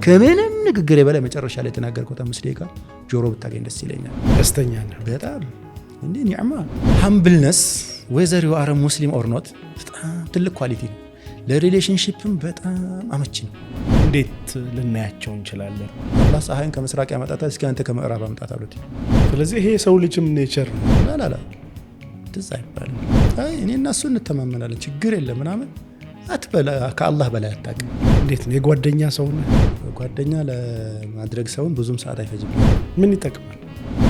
ከምንም ንግግር የበላይ መጨረሻ ላይ ተናገርኩት 5 ደቂቃ ጆሮ ብታገኝ ደስ ይለኛል። ደስተኛ ነኝ በጣም እንዴ ኒዕማ humbleness whether you are a Muslim or not በጣም ትልቅ ኳሊቲ ነው። ለሪሌሽንሺፕም በጣም አመቺ ነው። እንዴት ልናያቸው እንችላለን? አላህ ፀሐይን ከምስራቅ ያመጣታል እስኪ አንተ ከምዕራብ አምጣት አሉት። ስለዚህ ይሄ ሰው ልጅም ኔቸር ነው። ላላላ ትዝ አይባልም። አይ እኔ እና እሱ እንተማመናለን ችግር የለም ምናምን አትበላ ከአላህ በላይ አታውቅም። እንዴት ነው የጓደኛ ሰው ነው? ጓደኛ ለማድረግ ሰውን ብዙም ሰዓት አይፈጅም። ምን ይጠቅማል?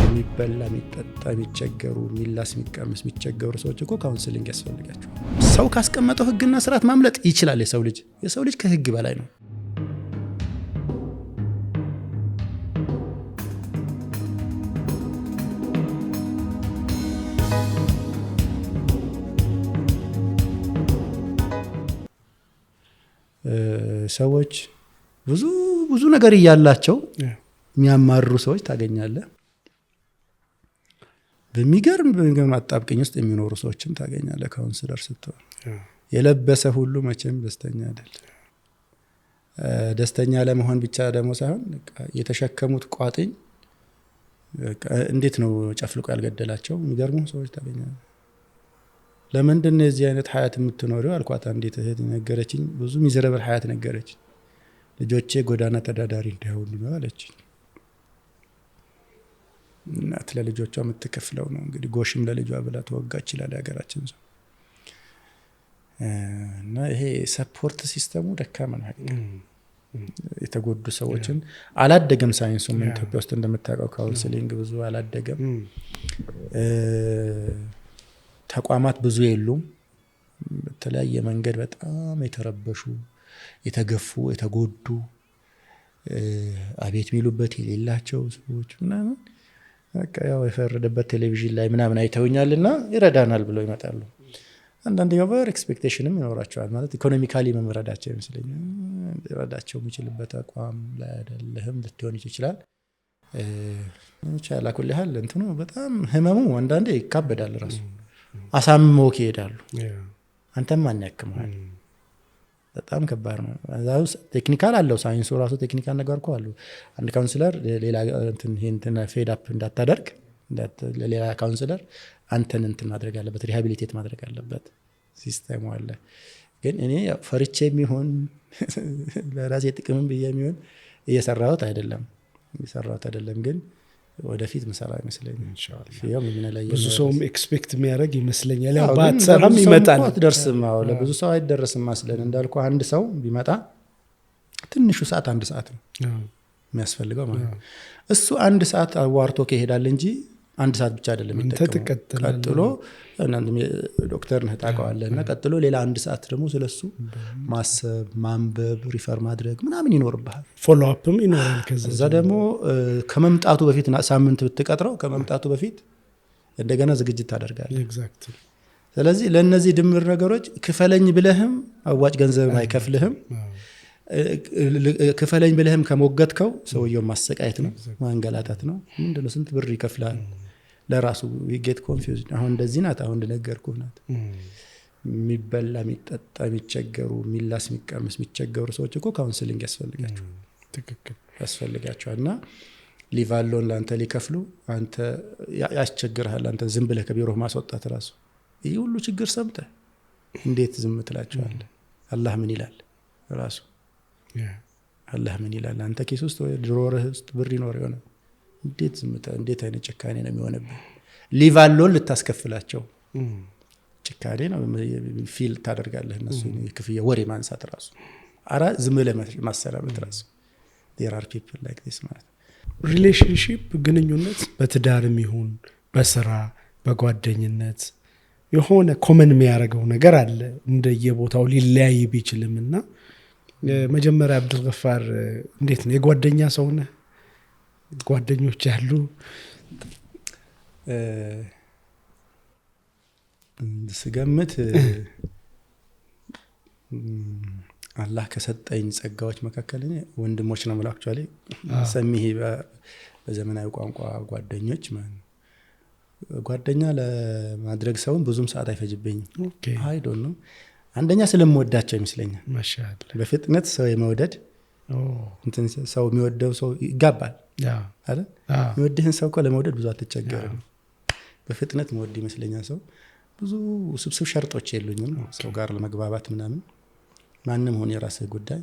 የሚበላ የሚጠጣ የሚቸገሩ የሚላስ የሚቀመስ የሚቸገሩ ሰዎች እኮ ካውንስሊንግ ያስፈልጋቸዋል። ሰው ካስቀመጠው ህግና ስርዓት ማምለጥ ይችላል። የሰው ልጅ ከህግ በላይ ነው። ሰዎች ብዙ ነገር እያላቸው የሚያማሩ ሰዎች ታገኛለህ። በሚገርም አጣብቀኝ ውስጥ የሚኖሩ ሰዎችም ታገኛለህ። ካውንስለር ስትሆን የለበሰ ሁሉ መቼም ደስተኛ አይደለም። ደስተኛ ለመሆን ብቻ ደግሞ ሳይሆን የተሸከሙት ቋጥኝ እንዴት ነው ጨፍልቆ ያልገደላቸው የሚገርሙ ሰዎች ታገኛለህ። ለምንድን ነው የዚህ አይነት ሀያት የምትኖሪው አልኳት። አንዲት እህት ነገረችኝ። ብዙ ሚዘረብል ሀያት ነገረችኝ። ልጆቼ ጎዳና ተዳዳሪ እንዳይሆኑ ነው አለችኝ። እናት ለልጆቿ የምትከፍለው ነው እንግዲህ ጎሽም ለልጇ ብላ ተወጋ ይችላል የሀገራችን ሰው። እና ይሄ ሰፖርት ሲስተሙ ደካማ ነው። የተጎዱ ሰዎችን አላደገም። ሳይንሱም ኢትዮጵያ ውስጥ እንደምታውቀው ካውንስሊንግ ብዙ አላደገም። ተቋማት ብዙ የሉም። በተለያየ መንገድ በጣም የተረበሹ የተገፉ የተጎዱ አቤት ሚሉበት የሌላቸው ሰዎች ምናምን በቃ ያው የፈረደበት ቴሌቪዥን ላይ ምናምን አይተውኛልና ይረዳናል ብለው ይመጣሉ። አንዳንዴው ኦቨር ኤክስፔክቴሽንም ይኖራቸዋል። ማለት ኢኮኖሚካሊ መምረዳቸው ይመስለኛል። ይረዳቸው የሚችልበት አቋም ላይ አይደለም ልትሆን ይችላል። ቻላ ኩል ያህል እንትኑ በጣም ህመሙ አንዳንዴ ይካበዳል። ራሱ አሳምመው ይሄዳሉ። አንተም ማን ያክማል? በጣም ከባድ ነው። እዛው ቴክኒካል አለው ሳይንሱ ራሱ ቴክኒካል ነገር እኮ አለው። አንድ ካውንስለር ሌላ እንትን ፌድ አፕ እንዳታደርግ ለሌላ ካውንስለር አንተን እንትን ማድረግ አለበት፣ ሪሃቢሊቴት ማድረግ አለበት። ሲስተሙ አለ። ግን እኔ ፈርቼ የሚሆን ለራሴ ጥቅምም ብዬ የሚሆን እየሰራሁት አይደለም ግን ወደፊት መሰራ ይመስለኛል ኢንሻአላህ። ብዙ ሰውም ኤክስፔክት የሚያደርግ ይመስለኛል። ያው ባትሰራም ይመጣል። አትደርስም። ለብዙ ሰው አይደረስም መስለን እንዳልኩ አንድ ሰው ቢመጣ ትንሹ ሰዓት 1 ሰዓት ነው የሚያስፈልገው ማለት ነው። እሱ 1 ሰዓት አዋርቶ ከሄዳል እንጂ 1 ሰዓት ብቻ አይደለም የሚጠቀመው። ቀጥሎ ዶክተር ነህ ታውቀዋለህና ቀጥሎ ሌላ 1 ሰዓት ደግሞ ስለሱ ማሰብ ማንበብ ሪፈር ማድረግ ምናምን ይኖርብሃል። ፎሎ አፕም ይኖራል። ከዛ ደግሞ ከመምጣቱ በፊት ሳምንት ብትቀጥረው ከመምጣቱ በፊት እንደገና ዝግጅት ታደርጋለህ። ኤግዛክትሊ። ስለዚህ ለነዚህ ድምር ነገሮች ክፈለኝ ብለህም አዋጭ ገንዘብ አይከፍልህም። ክፈለኝ ብለህም ከሞገትከው ሰውየው ማሰቃየት ነው ማንገላታት ነው። ምንድነው ስንት ብር ይከፍላል ለራሱ ጌት ኮንፊውዝድ። አሁን እንደዚህ ናት። አሁን እንደነገርኩህ ናት። የሚበላ የሚጠጣ የሚቸገሩ የሚላስ የሚቀመስ የሚቸገሩ ሰዎች እኮ ካውንስሊንግ ያስፈልጋቸዋል። ትክክል ያስፈልጋቸዋል። እና ሊቫሎን ለአንተ ሊከፍሉ አንተ ያስቸግርሃል። አንተ ዝም ብለህ ከቢሮ ማስወጣት ራሱ ይህ ሁሉ ችግር ሰምተህ እንዴት ዝም ትላቸዋለህ? አላህ ምን ይላል ራሱ አላህ ምን ይላል? አንተ ኪስ ውስጥ ወይ ድሮርህ ውስጥ ብር ይኖር ይሆናል። እንዴት ዝምታ እንዴት አይነት ጭካኔ ነው የሚሆነብህ? ሊቫሎን ልታስከፍላቸው ጭካኔ ነው ፊል ታደርጋለህ። እነሱ ክፍያ ወሬ ማንሳት ራሱ አራ ዝም ብለህ ማሰራበት ራሱ there are people like this ማለት ሪሌሽንሺፕ ግንኙነት በትዳርም ይሁን በስራ በጓደኝነት የሆነ ኮመን የሚያደርገው ነገር አለ። እንደየቦታው ሊለያይ ቢችልምና መጀመሪያ አብዱልገፋር እንዴት ነው የጓደኛ ሰው ነህ? ጓደኞች ያሉ ስገምት አላህ ከሰጠኝ ጸጋዎች መካከል ወንድሞች ነው ማለት ነው። ሰሚህ በዘመናዊ ቋንቋ ጓደኞች ማለት ጓደኛ ለማድረግ ሰውን ብዙም ሰዓት አይፈጅብኝም። አይ ዶንት ኖ አንደኛ ስለምወዳቸው ይመስለኛል። ማሻአላ በፍጥነት ሰው የመውደድ እንትን ሰው የሚወደው ሰው ይጋባል አይደል? የሚወድህን ሰው እኮ ለመውደድ ብዙ አትቸገርም። በፍጥነት መወድ ይመስለኛል ሰው። ብዙ ስብስብ ሸርጦች የሉኝም ሰው ጋር ለመግባባት ምናምን። ማንም ሆነ የራስህ ጉዳይ።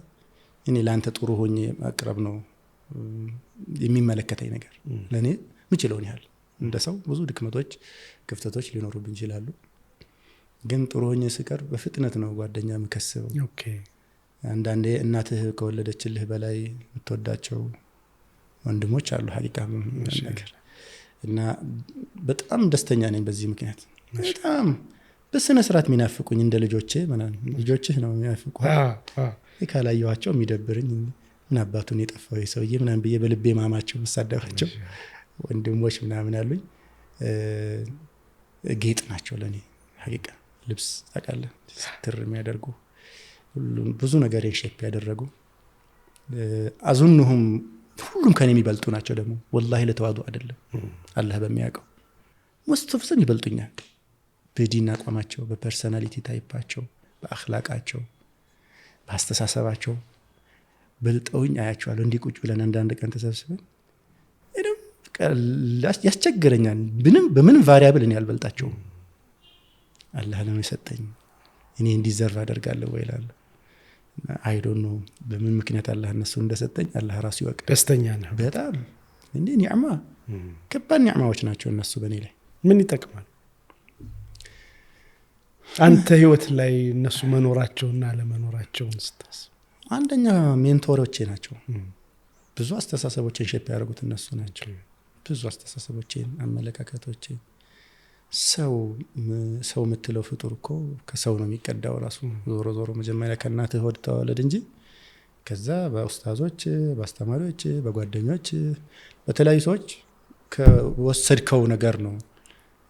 እኔ ለአንተ ጥሩ ሆኜ ማቅረብ ነው የሚመለከተኝ ነገር። ለእኔ ምችለውን ያህል እንደ ሰው ብዙ ድክመቶች፣ ክፍተቶች ሊኖሩብን ይችላሉ። ግን ጥሩ ሆኜ ስቀርብ በፍጥነት ነው ጓደኛ የምከስበው። አንዳንዴ እናትህ ከወለደችልህ በላይ የምትወዳቸው ወንድሞች አሉ ሀቂቃ ነገር እና በጣም ደስተኛ ነኝ በዚህ ምክንያት። በጣም በስነ ስርዓት የሚናፍቁኝ እንደ ልጆቼ ምናምን ልጆችህ ነው የሚናፍቁ ካላየኋቸው የሚደብርኝ ምን አባቱን የጠፋው ሰውዬ ምናምን ብዬ በልቤ ማማቸው መሳደባቸው ወንድሞች ምናምን አሉኝ። ጌጥ ናቸው ለእኔ ሀቂቃ። ልብስ ታውቃለህ ስትር የሚያደርጉ ሁሉም ብዙ ነገር ሼፕ ያደረጉ አዙንሁም ሁሉም ከኔ የሚበልጡ ናቸው። ደግሞ ወላሂ ለተዋዱ አይደለም አላህ በሚያውቀው ሙስተፍሰን ይበልጡኛል። በዲን አቋማቸው፣ በፐርሰናሊቲ ታይፓቸው፣ በአኽላቃቸው፣ በአስተሳሰባቸው በልጠውኝ አያቸዋለሁ። እንዲህ ቁጭ ብለን አንዳንድ ቀን ተሰብስበን ያስቸግረኛል። በምንም ቫሪያብል እኔ አልበልጣቸውም። አላህ ነው የሰጠኝ እኔ እንዲዘርፍ አደርጋለሁ ወይ እላለሁ። አይ ዶንት ኖ በምን ምክንያት አላህ እነሱ እንደሰጠኝ አላህ ራሱ ይወቅ። ደስተኛ ነህ በጣም እንዴ? ኒዕማ ከባድ ኒዕማዎች ናቸው እነሱ በእኔ ላይ። ምን ይጠቅማል አንተ ህይወት ላይ እነሱ መኖራቸውና ለመኖራቸውን ስታስብ? አንደኛ ሜንቶሮቼ ናቸው። ብዙ አስተሳሰቦችን ሼፕ ያደረጉት እነሱ ናቸው። ብዙ አስተሳሰቦችን፣ አመለካከቶችን። ሰው የምትለው ፍጡር እኮ ከሰው ነው የሚቀዳው ራሱ። ዞሮ ዞሮ መጀመሪያ ከእናትህ ሆድ ተወለድ እንጂ ከዛ በኡስታዞች፣ በአስተማሪዎች፣ በጓደኞች፣ በተለያዩ ሰዎች ከወሰድከው ነገር ነው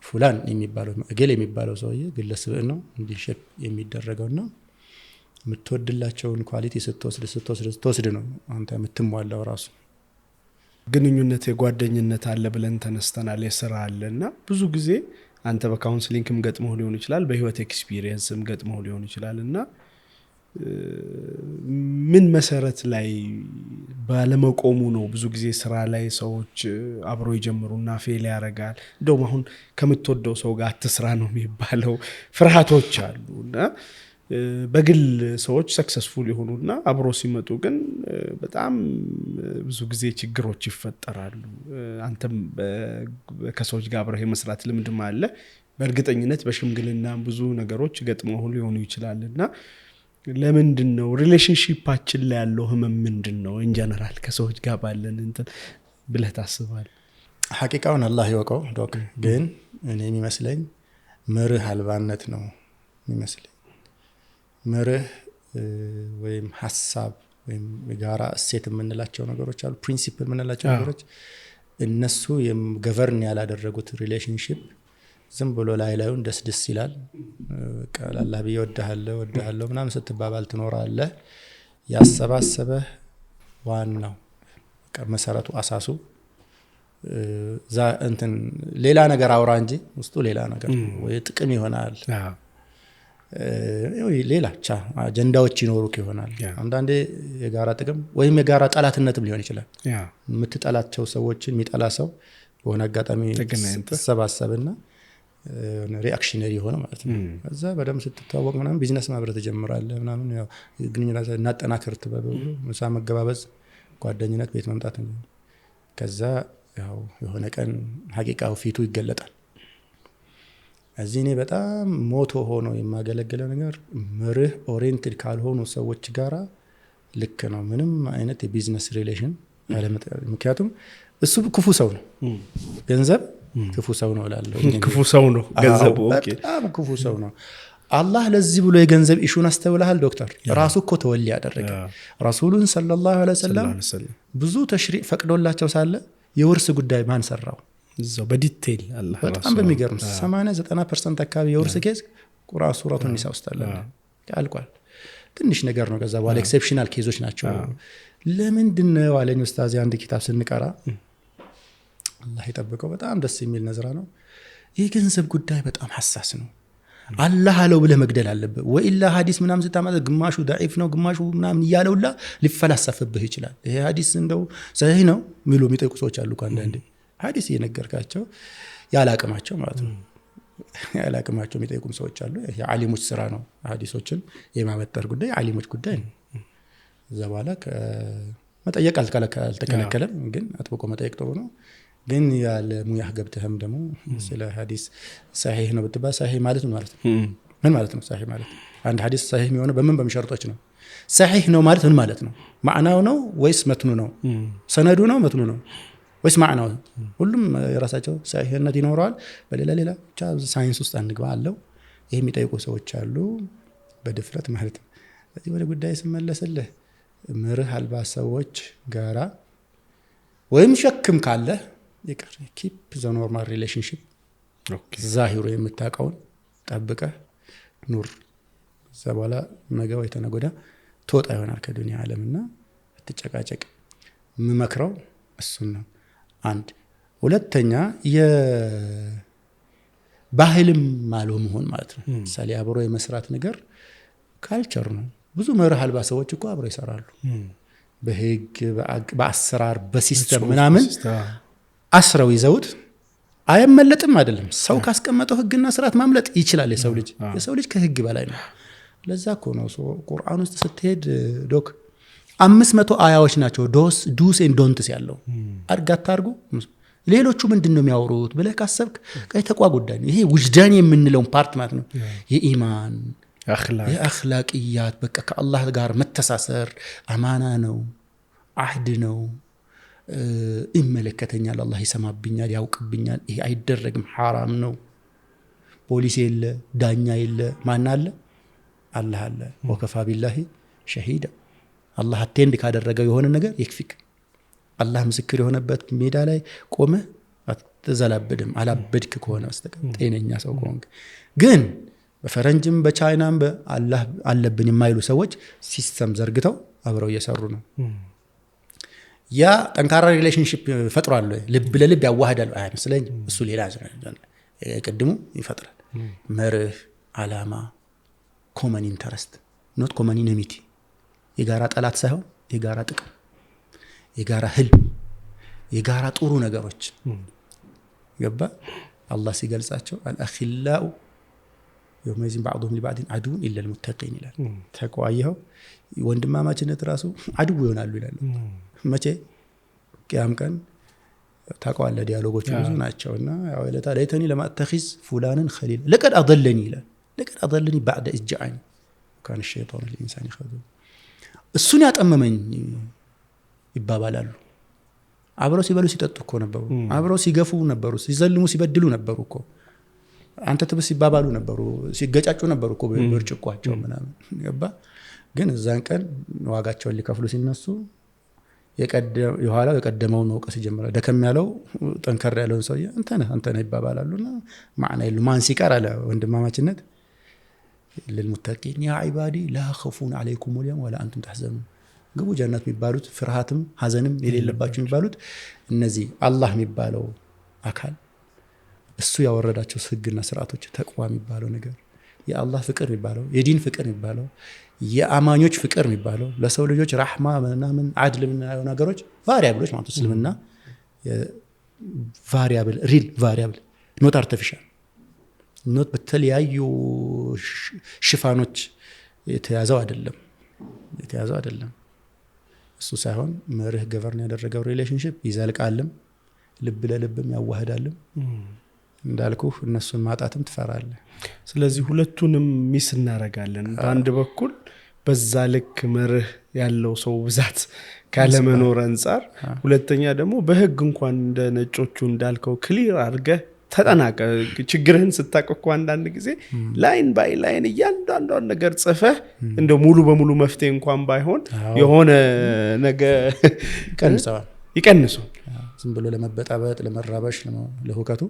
ፉላን የሚባለው እገሌ የሚባለው ሰውዬ ግለሰብ ነው እንዲህ ሼፕ የሚደረገውና የምትወድላቸውን ኳሊቲ ስትወስድ ነው አንተ የምትሟላው ራሱ። ግንኙነት የጓደኝነት አለ ብለን ተነስተናል። የስራ አለና ብዙ ጊዜ አንተ በካውንስሊንግም ገጥመው ሊሆን ይችላል፣ በህይወት ኤክስፒሪየንስም ገጥመው ሊሆን ይችላል እና ምን መሰረት ላይ ባለመቆሙ ነው ብዙ ጊዜ ስራ ላይ ሰዎች አብሮ ይጀምሩና ፌል ያደርጋል? እንደውም አሁን ከምትወደው ሰው ጋር አትስራ ነው የሚባለው። ፍርሃቶች አሉና በግል ሰዎች ሰክሰስፉል የሆኑና አብሮ ሲመጡ ግን በጣም ብዙ ጊዜ ችግሮች ይፈጠራሉ። አንተም ከሰዎች ጋር አብረህ የመስራት ልምድም አለ። በእርግጠኝነት በሽምግልና ብዙ ነገሮች ገጥመው ሊሆኑ ይችላልና ለምንድነው ሪሌሽንሺፓችን ላይ ያለው ህመም ምንድነው? ኢንጀነራል ከሰዎች ጋር ባለን እንትን ብለህ ታስባለህ? ሐቂቃውን አላህ ይወቀው ዶክ። ግን እኔ የሚመስለኝ መርህ አልባነት ነው የሚመስለኝ። መርህ ወይም ሐሳብ ወይም የጋራ እሴት የምንላቸው ነገሮች አሉ፣ ፕሪንሲፕል የምንላቸው ነገሮች እነሱ ገቨርን ያላደረጉት ሪሌሽንሺፕ ዝም ብሎ ላዩን ደስ ይላል። አላህ ብዬ ወድሃለሁ ምናምን ስትባባል ትኖራለህ። ያሰባሰበህ ዋናው መሰረቱ አሳሱ እንትን ሌላ ነገር አውራ እንጂ ውስጡ ሌላ ነገር ወይ ጥቅም ይሆናል ሌላ አጀንዳዎች ይኖሩክ ይሆናል። አንዳንዴ የጋራ ጥቅም ወይም የጋራ ጠላትነትም ሊሆን ይችላል። የምትጠላቸው ሰዎችን የሚጠላ ሰው በሆነ አጋጣሚ ተሰባሰብና ሪአክሽነሪ የሆነ ማለት ነው። ከዛ በደንብ ስትተዋወቅ ምናምን ቢዝነስ ማብረት ትጀምራለህ ምናምን ያው ግንኙነት እናጠናክር ተባብሎ ምሳ መገባበዝ፣ ጓደኝነት፣ ቤት መምጣት። ከዛ ያው የሆነ ቀን ሐቂቃው ፊቱ ይገለጣል። እዚህ እኔ በጣም ሞቶ ሆኖ የማገለግለው ነገር መርህ ኦሪየንትድ ካልሆኑ ሰዎች ጋራ ልክ ነው ምንም አይነት የቢዝነስ ሪሌሽን አለመጣጣም። ምክንያቱም እሱ ክፉ ሰው ነው፣ ገንዘብ ክፉ ሰው ነው እላለሁ። ክፉ ሰው ነው ገንዘብ። ኦኬ በጣም ክፉ ሰው ነው። አላህ ለዚህ ብሎ የገንዘብ ኢሹን አስተውለሃል ዶክተር? ራሱ እኮ ተወሊ ያደረገ ረሱሉን ሰለላሁ ዐለይሂ ወሰለም ብዙ ተሽሪዕ ፈቅዶላቸው ሳለ የውርስ ጉዳይ ማን ሰራው? እዛው በዲቴል አላህ በጣም በሚገርም 80-90% አካባቢ የውርስ ኬዝ ቁርአን ሱረቱ ኒሳ ውስጥ አለ አልቋል። ትንሽ ነገር ነው። ከዛ በኋላ ኤክሴፕሽናል ኬዞች ናቸው። ለምንድነው አለኝ ኡስታዝ አንድ ኪታብ ስንቀራ አላህ ይጠብቀው በጣም ደስ የሚል ነዝራ ነው። የገንዘብ ጉዳይ በጣም ሐሳስ ነው። አላህ አለው ብለህ መግደል አለብህ። ወኢላ ሐዲስ ምናምን ስታመጣ ግማሹ ضعيف ነው ግማሹ ምናምን እያለውላ ሊፈላሰፍብህ ይችላል። ይሄ ሐዲስ እንደው ሰሂህ ነው ሚሉ የሚጠይቁ ሰዎች አሉ። አንዳንዴ ሐዲስ እየነገርካቸው ያላቅማቸው ማለት ነው ያላቅማቸው የሚጠይቁም ሰዎች አሉ። ይሄ ዓሊሞች ስራ ነው። ሐዲሶችን የማመጣር ጉዳይ ዓሊሞች ጉዳይ ነው። እዛ በኋላ መጠየቅ አልተከለከለም፣ ግን አጥብቆ መጠየቅ ጥሩ ነው። ግን ያለ ሙያህ ገብተህም ደግሞ ስለ ሐዲስ ሰሂህ ነው ብትባል ሰሂህ ማለት ምን ማለት ነው? ምን ማለት ነው ሰሂህ ማለት? አንድ ሐዲስ ሰሂህ የሚሆነው በምን ሸርጦች ነው? ሰሂህ ነው ማለት ምን ማለት ነው? ማዕናው ነው ወይስ መትኑ ነው? ሰነዱ ነው መትኑ ነው ወይስ ማዕናው? ሁሉም የራሳቸው ሰሂህነት ይኖረዋል። በሌላ ብቻ ሳይንስ ውስጥ አንግባ አለው። ይሄ የሚጠይቁ ሰዎች አሉ በድፍረት ማለት ነው። ስለዚህ ወደ ጉዳይ ስመለስልህ መርህ አልባ ሰዎች ጋራ ወይም ሸክም ካለ ይቅር ኪፕ ዘ ኖርማል ሪሌሽንሺፕ ዛሂሩ የምታውቀውን ጠብቀህ ኑር። እዛ በኋላ ነገ ወይ ተነገ ወዲያ ትወጣ ይሆናል ከዱንያ ዓለምና አትጨቃጨቅ። የምመክረው እሱን ነው። አንድ ሁለተኛ የባህልም ማለው መሆን ማለት ነው። ምሳሌ አብሮ የመስራት ነገር ካልቸር ነው። ብዙ መርህ አልባ ሰዎች እኮ አብሮ ይሰራሉ። በህግ በአሰራር በሲስተም ምናምን አስረው ይዘውት አይመለጥም አይደለም። ሰው ካስቀመጠው ህግና ስርዓት ማምለጥ ይችላል። የሰው ልጅ ከህግ በላይ ነው። ለዛ እኮ ነው ቁርአን ውስጥ ስትሄድ ዶክ 500 አያዎች ናቸው ዱስ ኤንድ ዶንትስ ያለው። አርጋታ አርጉ ሌሎቹ ምንድነው የሚያወሩት ብለህ ካሰብክ ተቋ ጉዳይ ነው። ይሄ ውጅዳን የምንለው ፓርት ማለት ነው። የኢማን የአኽላቅያት በቃ ከአላህ ጋር መተሳሰር አማና ነው፣ አህድ ነው። ይመለከተኛል፣ አላህ ይሰማብኛል፣ ያውቅብኛል፣ ይሄ አይደረግም፣ ሐራም ነው። ፖሊስ የለ፣ ዳኛ የለ፣ ማን አለ? አላህ አለ። ወከፋ ቢላሂ ሸሂዳ። አላህ አቴንድ ካደረገው የሆነ ነገር ይክፊክ። አላህ ምስክር የሆነበት ሜዳ ላይ ቆመህ አትዘላብድም፣ አላበድክ ከሆነ በስተቀር ጤነኛ ሰው ከሆንክ። ግን በፈረንጅም በቻይናም በአላህ አለብን የማይሉ ሰዎች ሲስተም ዘርግተው አብረው እየሰሩ ነው። ያ ጠንካራ ሪሌሽንሺፕ ፈጥሯል፣ ልብ ለልብ ያዋህዳል አይመስለኝ። እሱ ሌላ ቅድሙ ይፈጥራል። መርህ፣ አላማ፣ ኮመን ኢንተረስት ኖት ኮመን ኢነሚቲ። የጋራ ጠላት ሳይሆን የጋራ ጥቅም፣ የጋራ ህልም፣ የጋራ ጥሩ ነገሮች ገባ። አላህ ሲገልጻቸው አልአኺላኡ የውመይዚን ባዕዱሁም ሊባዕድን አድውን ኢለል ሙተቂን ይላል። ተቋየው ወንድማማችነት ራሱ አድው ይሆናሉ ይላል። መቼ? ቂያም ቀን ታውቀዋለህ። ዲያሎጎቹ ብዙ ናቸውና ያው ለታ ለይተኒ ለማተኺዝ ፉላንን ኸሊል ለቀድ አضለኒ ይላል። ለቀድ አضለኒ بعد إذ جاءني وكان الشيطان للإنسان خذولا። እሱን ያጠመመኝ ይባባላሉ። አብረው ሲበሉ ሲጠጡ እኮ ነበሩ። አብረው ሲገፉ ነበሩ። ሲዘልሙ ሲበድሉ ነበሩ እኮ። አንተ ትብስ ሲባባሉ ነበሩ። ሲገጫጩ ነበሩ እኮ በብርጭቋቸው ምናምን ገባ። ግን እዛን ቀን ዋጋቸውን ሊከፍሉ ሲነሱ የኋላው የቀደመውን መውቀስ ይጀምራል። ደከም ያለው ጠንከር ያለውን ሰውዬ አንተ ነህ ይባባላሉና ማዕና የለው። ማን ሲቀር አለ ወንድማማችነት ለልሙተቂን ያ ዒባዲ ላ ኸውፉን ዐለይኩም ወልየውም ወላ አንቱም ተሕዘኑን። ግቡ ጀነት የሚባሉት ፍርሃትም ሐዘንም የሌለባቸው የሚባሉት እነዚህ አላህ የሚባለው አካል እሱ ያወረዳቸው ህግና ስርዓቶች ተቅዋ የሚባለው ነገር የአላህ ፍቅር የሚባለው የዲን ፍቅር የሚባለው የአማኞች ፍቅር የሚባለው ለሰው ልጆች ረህማ ምናምን አድል ምናምን ነገሮች ቫሪያብሎች ማለት እስልምና ቫሪያብል ሪል ቫሪያብል ኖት አርቲፊሻል ኖት በተለያዩ ሽፋኖች የተያዘው አይደለም እሱ ሳይሆን መርህ ገቨርን ያደረገው ሪሌሽንሺፕ ይዘልቃልም ልብ ለልብም ያዋህዳልም። እንዳልኩ እነሱን ማጣትም ትፈራለህ። ስለዚህ ሁለቱንም ሚስ እናረጋለን። በአንድ በኩል በዛ ልክ መርህ ያለው ሰው ብዛት ካለመኖር አንፃር፣ ሁለተኛ ደግሞ በህግ እንኳን እንደ ነጮቹ እንዳልከው ክሊር አድርገህ ተጠናቀ ችግርህን ስታቆቁ አንዳንድ ጊዜ ላይን ባይ ላይን እያንዳንዷን ነገር ጽፈህ እንደ ሙሉ በሙሉ መፍትሄ እንኳን ባይሆን የሆነ ነገር ይቀንሱ ዝም ብሎ ለመበጣበጥ ለመራበሽ ለሁከቱ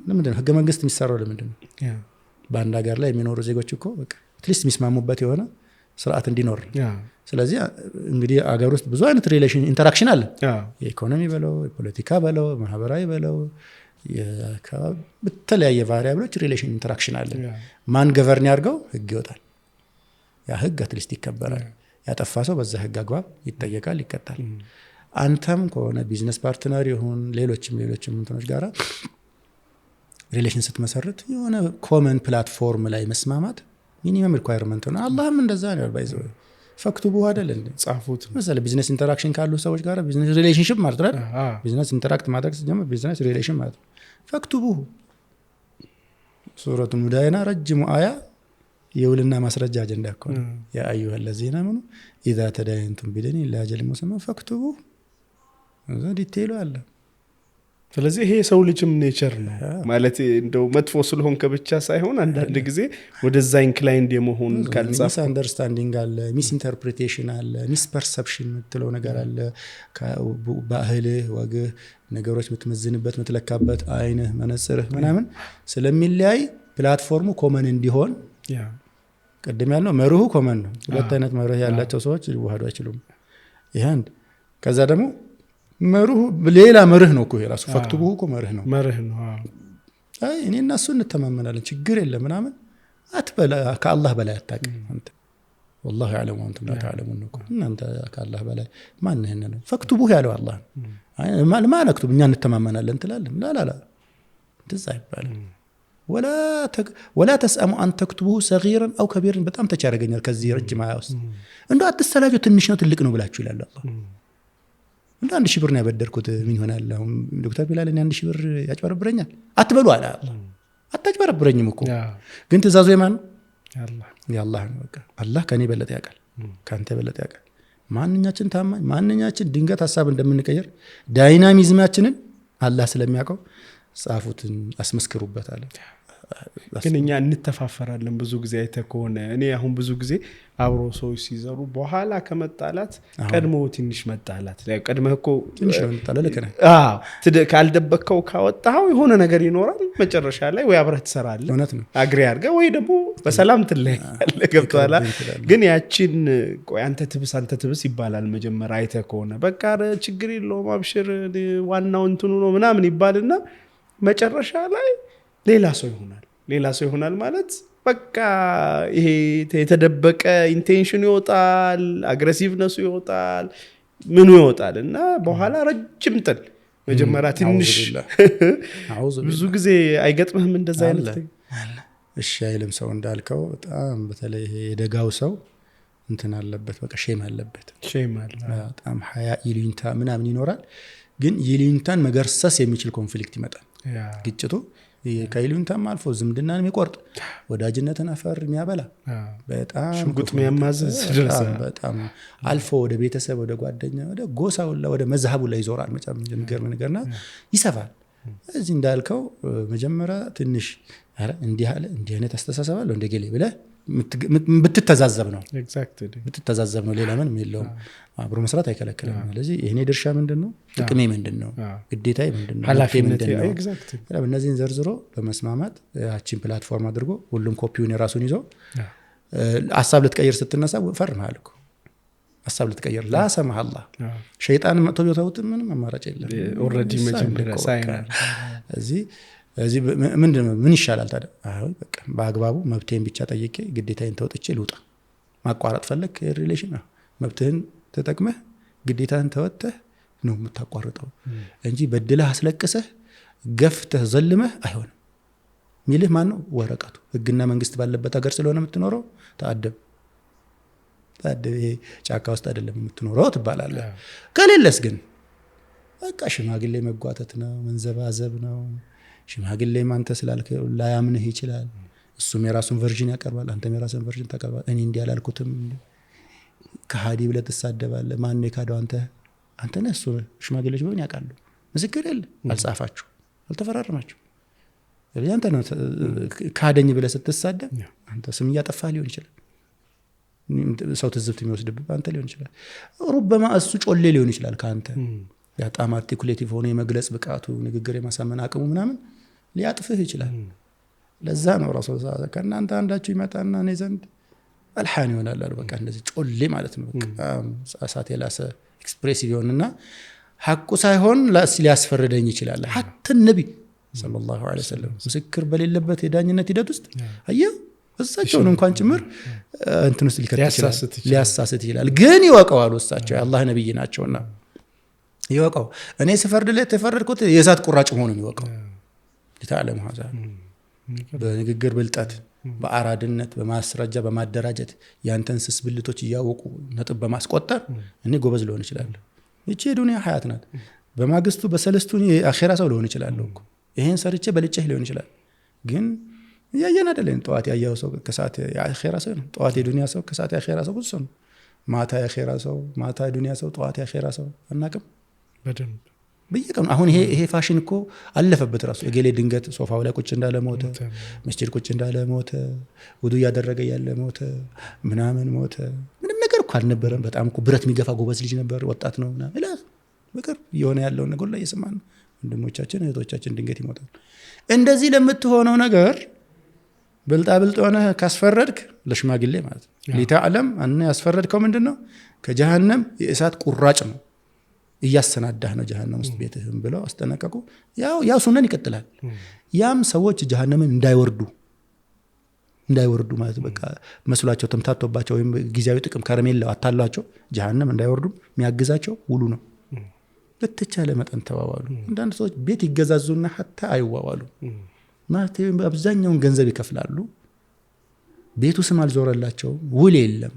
ለምንድነው ህገ መንግስት የሚሰራው? ለምንድነው በአንድ ሀገር ላይ የሚኖሩ ዜጎች እኮ በቃ አትሊስት የሚስማሙበት የሆነ ስርዓት እንዲኖር። ስለዚህ እንግዲህ አገር ውስጥ ብዙ አይነት ሪሌሽን ኢንተራክሽን አለ። የኢኮኖሚ በለው የፖለቲካ በለው ማህበራዊ በለው በተለያየ ቫሪያብሎች ሪሌሽን ኢንተራክሽን አለ። ማን ገቨርን ያርገው ህግ ይወጣል። ያ ህግ አትሊስት ይከበራል። ያጠፋ ሰው በዛ ህግ አግባብ ይጠየቃል፣ ይቀጣል። አንተም ከሆነ ቢዝነስ ፓርትነር ይሁን ሌሎችም እንትኖች ጋራ ሪሌሽን ስትመሰርት የሆነ ኮመን ፕላትፎርም ላይ መስማማት ሚኒመም ሪኳየርመንት ነው። አላህም እንደዛ ነው ባይዘው ፈክቱቡ አይደል እንዴ ጻፉት። mesela ቢዝነስ ኢንተራክሽን ካሉ ሰዎች ጋር ቢዝነስ ሪሌሽንሺፕ ማለት ነው። ቢዝነስ ኢንተራክት ማድረግ ሲጀምር ቢዝነስ ሪሌሽን ማለት ነው። ፈክቱቡ ሱረቱ ሙዳይና ረጅሙ አያ የውልና ማስረጃ አጀንዳ እኮ ነው። ያ አዩሃ الذين آمنوا اذا تداينتم بدين الى اجل مسمى فاكتبوه እዛ ዲቴይሉ አለ። ስለዚህ ይሄ ሰው ልጅም ኔቸር ነው ማለት እንደው መጥፎ ስለሆንከ ብቻ ሳይሆን አንዳንድ ጊዜ ወደዛ ኢንክላይንድ የመሆን ካልጻፍ አንደርስታንዲንግ አለ፣ ሚስ ኢንተርፕሪቴሽን አለ፣ ሚስ ፐርሰፕሽን የምትለው ነገር አለ። ባህልህ ወግህ ነገሮች የምትመዝንበት የምትለካበት አይንህ መነጽርህ ምናምን ስለሚለያይ ፕላትፎርሙ ኮመን እንዲሆን ቅድም ያልነው መርሁ ኮመን ነው። ሁለት አይነት መርህ ያላቸው ሰዎች ሊዋሃዱ አይችሉም። ይሄ አንድ። ከዛ ደግሞ መርሁ ሌላ መርህ ነው እኮ የራሱ ፈክቱቡ እኮ መርህ ነው። አይ እኔና እሱ እንተማመናለን ችግር የለም ምናምን አትበላ። ከአላህ በላይ አታውቅም አንተ። والله يعلم وانتم لا تعلمون እኮ እናንተ ከአላህ በላይ ማን ነው? ፈክቱቡ ያለው አላህ ነው። ማን አክቱብ እኛ እንተማመናለን ትላለህ? ላ እንደዛ አይባልም። ولا تسأموا أن تكتبوه صغيرا أو كبيرا በጣም ተቻረገኛል ከዚህ ረጅም አያ ውስጥ እንደው አትሰላጁ ትንሽ ነው ትልቅ ነው ብላችሁ ይላል አላህ። እንደ 1000 ብር ነው ያበደርኩት ምን ይሆናል አሁን ዶክተር ቢላል እኔ 1000 ብር ያጭበረብረኛል አትበሉ አለ አላህ። አታጭበረብረኝም እኮ ግን ትእዛዙ የማን ነው? የአላህ ነው። በቃ አላህ ከኔ በለጠ ያውቃል፣ ካንተ በለጠ ያውቃል። ማንኛችን ታማኝ ማንኛችን ድንገት ሐሳብ እንደምንቀየር ዳይናሚዝማችንን አላህ ስለሚያውቀው ጻፉትን አስመስክሩበት አለ። ግን እኛ እንተፋፈራለን ብዙ ጊዜ አይተህ ከሆነ እኔ አሁን ብዙ ጊዜ አብሮ ሰዎች ሲዘሩ በኋላ ከመጣላት ቀድሞ ትንሽ መጣላት ላይ ቀድመህ እኮ ትንሽ መጣላለከና ካልደበከው ካወጣው የሆነ ነገር ይኖራል መጨረሻ ላይ ወይ አብረህ ትሰራለህ አግሪ አድርገህ ወይ ደግሞ በሰላም ትለያለህ። ገብቶሃል? ግን ያቺን ቆይ አንተ ትብስ ይባላል መጀመሪያ አይተህ ከሆነ በቃ ችግር የለውም አብሽር ዋናው እንትኑ ነው ምናምን ይባልና መጨረሻ ላይ ሌላ ሰው ይሆናል ማለት በቃ ይሄ የተደበቀ ኢንቴንሽን ይወጣል፣ አግሬሲቭነሱ ይወጣል፣ ምኑ ይወጣል እና በኋላ ረጅም ጥል መጀመሪያ ትንሽ ብዙ ጊዜ አይገጥምህም እንደዛ አይነት እሺ አይልም ሰው እንዳልከው በጣም በተለይ የደጋው ሰው እንትን አለበት በቃ ሼም አለ በጣም ሀያ ይሉኝታ ምናምን ይኖራል። ግን ይሉኝታን መገርሰስ የሚችል ኮንፍሊክት ይመጣል። ግጭቱ ከይሉኝታም አልፎ ዝምድናን የሚቆርጥ ወዳጅነትን አፈር የሚያበላ በጣም ሽጉጥ የሚያማዝዝ ድረስ በጣም አልፎ ወደ ቤተሰብ ወደ ጓደኛ ወደ ጎሳው ወደ መዝሐቡ ላይ ይዞራል። የሚገርም ነገርና ይሰፋል። እዚህ እንዳልከው መጀመሪያ ትንሽ አረ እንዲህ አይነት አስተሳሰብ አለው እንደገሌ ብለህ ብትተዛዘብ ነው ሌላ ምንም የለውም። አብሮ መስራት አይከለክልም። ስለዚህ የኔ ድርሻ ምንድነው? ጥቅሜ ምንድነው? ግዴታዬ ምንድነው? ኃላፊነቴ ምንድነው? እነዚህን ዘርዝሮ በመስማማት ያቺን ፕላትፎርም አድርጎ ሁሉም ኮፒውን የራሱን ይዞ ሐሳብ ልትቀይር ስትነሳ ፈርመሃል እኮ ሐሳብ ልትቀይር ላ ሰማህ አላህ ሸይጣን መጥቶ ቢተውት ምንም አማራጭ የለም። ኦሬዲ መጀመሪያ ሳይናር እዚህ ምን ይሻላል ታዲያ? አይ በቃ በአግባቡ መብቴን ብቻ ጠይቄ ግዴታዬን ተወጥቼ ልውጣ። ማቋረጥ ፈለክ ሪሌሽን መብትህን ተጠቅመህ ግዴታህን ተወጥተህ ነው የምታቋርጠው እንጂ በድለህ አስለቅሰህ ገፍተህ ዘልመህ አይሆንም። ሚልህ ማን ነው? ወረቀቱ ህግና መንግስት ባለበት ሀገር ስለሆነ የምትኖረው ተአደብ ጫካ ውስጥ አይደለም የምትኖረው ትባላለህ። ከሌለስ ግን በቃ ሽማግሌ መጓተት ነው፣ መንዘባዘብ ነው። ሽማግሌ ማንተ ስላልከ ላያምንህ ይችላል። እሱም የራሱን ቨርዥን ያቀርባል፣ አንተም የራስን ቨርዥን ታቀርባለህ። እኔ እንዲህ አላልኩትም ከሃዲ ብለህ ትሳደባለህ። ማን ነው የካደው? አንተ ነህ። እሱ ሽማግሌዎች ቢሆን ያውቃሉ። ምስክር የለ፣ አልጻፋችሁ፣ አልተፈራረማችሁ። አንተ ነው ካደኝ ብለህ ስትሳደብ አንተ ስም እያጠፋህ ሊሆን ይችላል። ሰው ትዝብት የሚወስድብህ አንተ ሊሆን ይችላል። ሩበማ እሱ ጮሌ ሊሆን ይችላል ከአንተ በጣም አርቲኩሌቲቭ ሆነ የመግለጽ ብቃቱ ንግግር የማሳመን አቅሙ ምናምን ሊያጥፍህ ይችላል። ለዛ ነው ረሱል ሰለላሁ ዐለይሂ ወሰለም ከእናንተ አንዳችሁ ይመጣና እኔ ዘንድ አልሃን ይሆናል አሉ። በቃ እንደዚህ ጮሌ ማለት ነው። በቃ እሳት የላሰ ኤክስፕሬሲቭ ይሆንና ሐቁ ሳይሆን ሊያስፈርደኝ ይችላል። ሐታ ነብይ ሰለላሁ ዐለይሂ ወሰለም ምስክር በሌለበት የዳኝነት ሂደት ውስጥ አየው እሳቸውን እንኳን ጭምር እንትን ውስጥ ሊያሳስት ይችላል። ግን ይወቀዋሉ እሳቸው የአላህ ነብይ ናቸውና ይወቀው። እኔ ስፈርድለት የፈረድኩት የእሳት ቁራጭ መሆኑን ይወቀው። ለታለም ሀዛ በንግግር ብልጠት፣ በአራድነት፣ በማስረጃ በማደራጀት ያንተን ስስ ብልቶች እያወቁ ነጥብ በማስቆጠር እኔ ጎበዝ ልሆን እችላለሁ። እቺ የዱንያ ሀያት ናት። በማግስቱ በሰለስቱ የአኺራ ሰው ልሆን እችላለሁ እኮ ይሄን ሰርቼ በልጬህ ሊሆን ይችላል። ግን ያየን አይደለም። ጠዋት ያየው ሰው ከሰዓት የአኺራ ሰው ነው። ጠዋት የዱንያ ሰው ከሰዓት የአኺራ ሰው ብዙ ነው። ማታ የአኺራ ሰው፣ ማታ የዱንያ ሰው፣ ጠዋት የአኺራ ሰው አናውቅም በደንብ በየቀኑ። አሁን ይሄ ፋሽን እኮ አለፈበት ራሱ። የገሌ ድንገት ሶፋው ላይ ቁጭ እንዳለ ሞተ፣ መስጂድ ቁጭ እንዳለ ሞተ፣ ውዱ እያደረገ ያለ ሞተ፣ ምናምን ሞተ። ምንም ነገር እኮ አልነበረም። በጣም እኮ ብረት የሚገፋ ጎበዝ ልጅ ነበር፣ ወጣት ነው ምናምን እላ በቅርብ የሆነ ያለውን ነገር ላይ እየሰማን ነው። ወንድሞቻችን እህቶቻችን ድንገት ይሞታል። እንደዚህ ለምትሆነው ነገር ብልጣብልጥ ሆነ ካስፈረድክ ለሽማግሌ ማለት ነው ሊተዕለም አነ ያስፈረድከው ምንድነው ከጀሃነም የእሳት ቁራጭ ነው እያሰናዳህ ነው ጀሃነም ውስጥ ቤትህም ብለው አስጠነቀቁ። ያው ሱነን ይቀጥላል። ያም ሰዎች ጀሃነምን እንዳይወርዱ ማለት በቃ መስሏቸው ተምታቶባቸው ወይም ጊዜያዊ ጥቅም ከረሜላው አታሏቸው ጀሃነም እንዳይወርዱ የሚያግዛቸው ውሉ ነው። በተቻለ መጠን ተዋዋሉ። አንዳንድ ሰዎች ቤት ይገዛዙና ሐታ አይዋዋሉ ማለት በአብዛኛውን ገንዘብ ይከፍላሉ። ቤቱ ስም አልዞረላቸው፣ ውል የለም።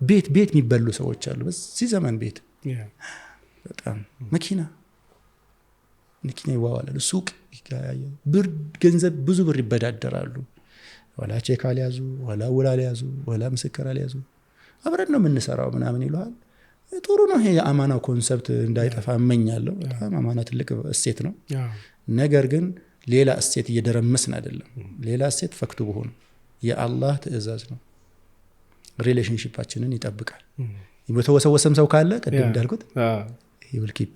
ቤት የሚበሉ ሰዎች አሉ በዚህ ዘመን። ቤት በጣም መኪና ይዋዋላሉ፣ ሱቅ ብር ገንዘብ ብዙ ብር ይበዳደራሉ። ወላ ቼክ አልያዙ፣ ወላ ውል አልያዙ፣ ወላ ምስክር አልያዙ። አብረን ነው የምንሰራው ምናምን ይለዋል። ጥሩ ነው። ይሄ የአማናው ኮንሰፕት እንዳይጠፋ እመኛለሁ። በጣም አማና ትልቅ እሴት ነው። ነገር ግን ሌላ እሴት እየደረመስን አይደለም። ሌላ እሴት ፈክቱ በሆኑ የአላህ ትእዛዝ ነው። ሪሌሽንሺፓችንን ይጠብቃል። በተወሰወሰም ሰው ካለ ቅድም እንዳልኩት ይውልኪፕ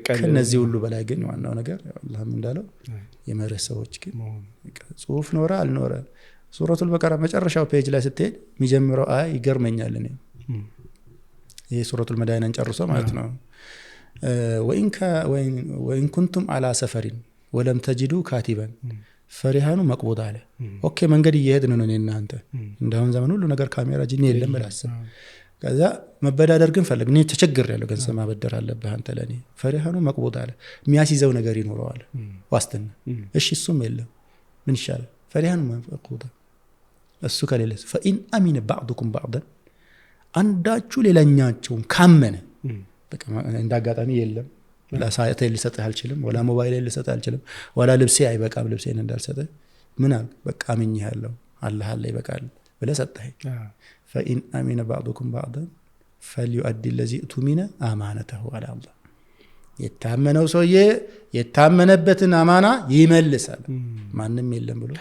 ከነዚህ ሁሉ በላይ ግን ዋናው ነገር አላህም እንዳለው የመርህ ሰዎች ግን ጽሁፍ ኖረ አልኖረ ሱረቱል በቀራ መጨረሻው ፔጅ ላይ ስትሄድ የሚጀምረው ይገርመኛል። እኔ ይሄ ሱረቱል መዳይናን ጨርሶ ማለት ነው ወኢን ኩንቱም አላ ሰፈሪን ወለም ተጅዱ ካቲበን ፈሪሃኑ መቅቡድ አለ። ኦኬ መንገድ እየሄድን ነው እናንተ እንዳሁን ዘመን ሁሉ ነገር ካሜራ ጂኒ የለም ብላስብ። ከዛ መበዳደር ግን ፈለግ እኔ ተቸግሬያለሁ፣ ገንዘብ ማበደር አለብህ አንተ ለኔ። ፈሪሃኑ መቅቡድ አለ። የሚያስይዘው ነገር ይኖረዋል ዋስትና። እሺ እሱም የለም ምን ይሻላል? ፈሪሃኑ መቅቡድ እሱ ከሌለስ ፈኢን አሚነ ባዕዱኩም ባዕደን አንዳችሁ ሌላኛቸውን ካመነ በቃ እንዳጋጣሚ የለም ለሳይት ልሰጥህ አልችልም፣ ወላ ሞባይል ልሰጥህ አልችልም፣ ወላ ልብሴ አይበቃም ልብሴን እንዳልሰጥህ ምን አለ በቃ አምኜሃለሁ አላህ አለ ይበቃል ብለህ ሰጠኸኝ። ፈኢን አሚነ ባዕዱኩም ባዕደን ፈልዩአዲ ለዚ እቱሚነ አማነተሁ አለ አላህ። የታመነው ሰውዬ የታመነበትን አማና ይመልሳል ማንም የለም ብሎ።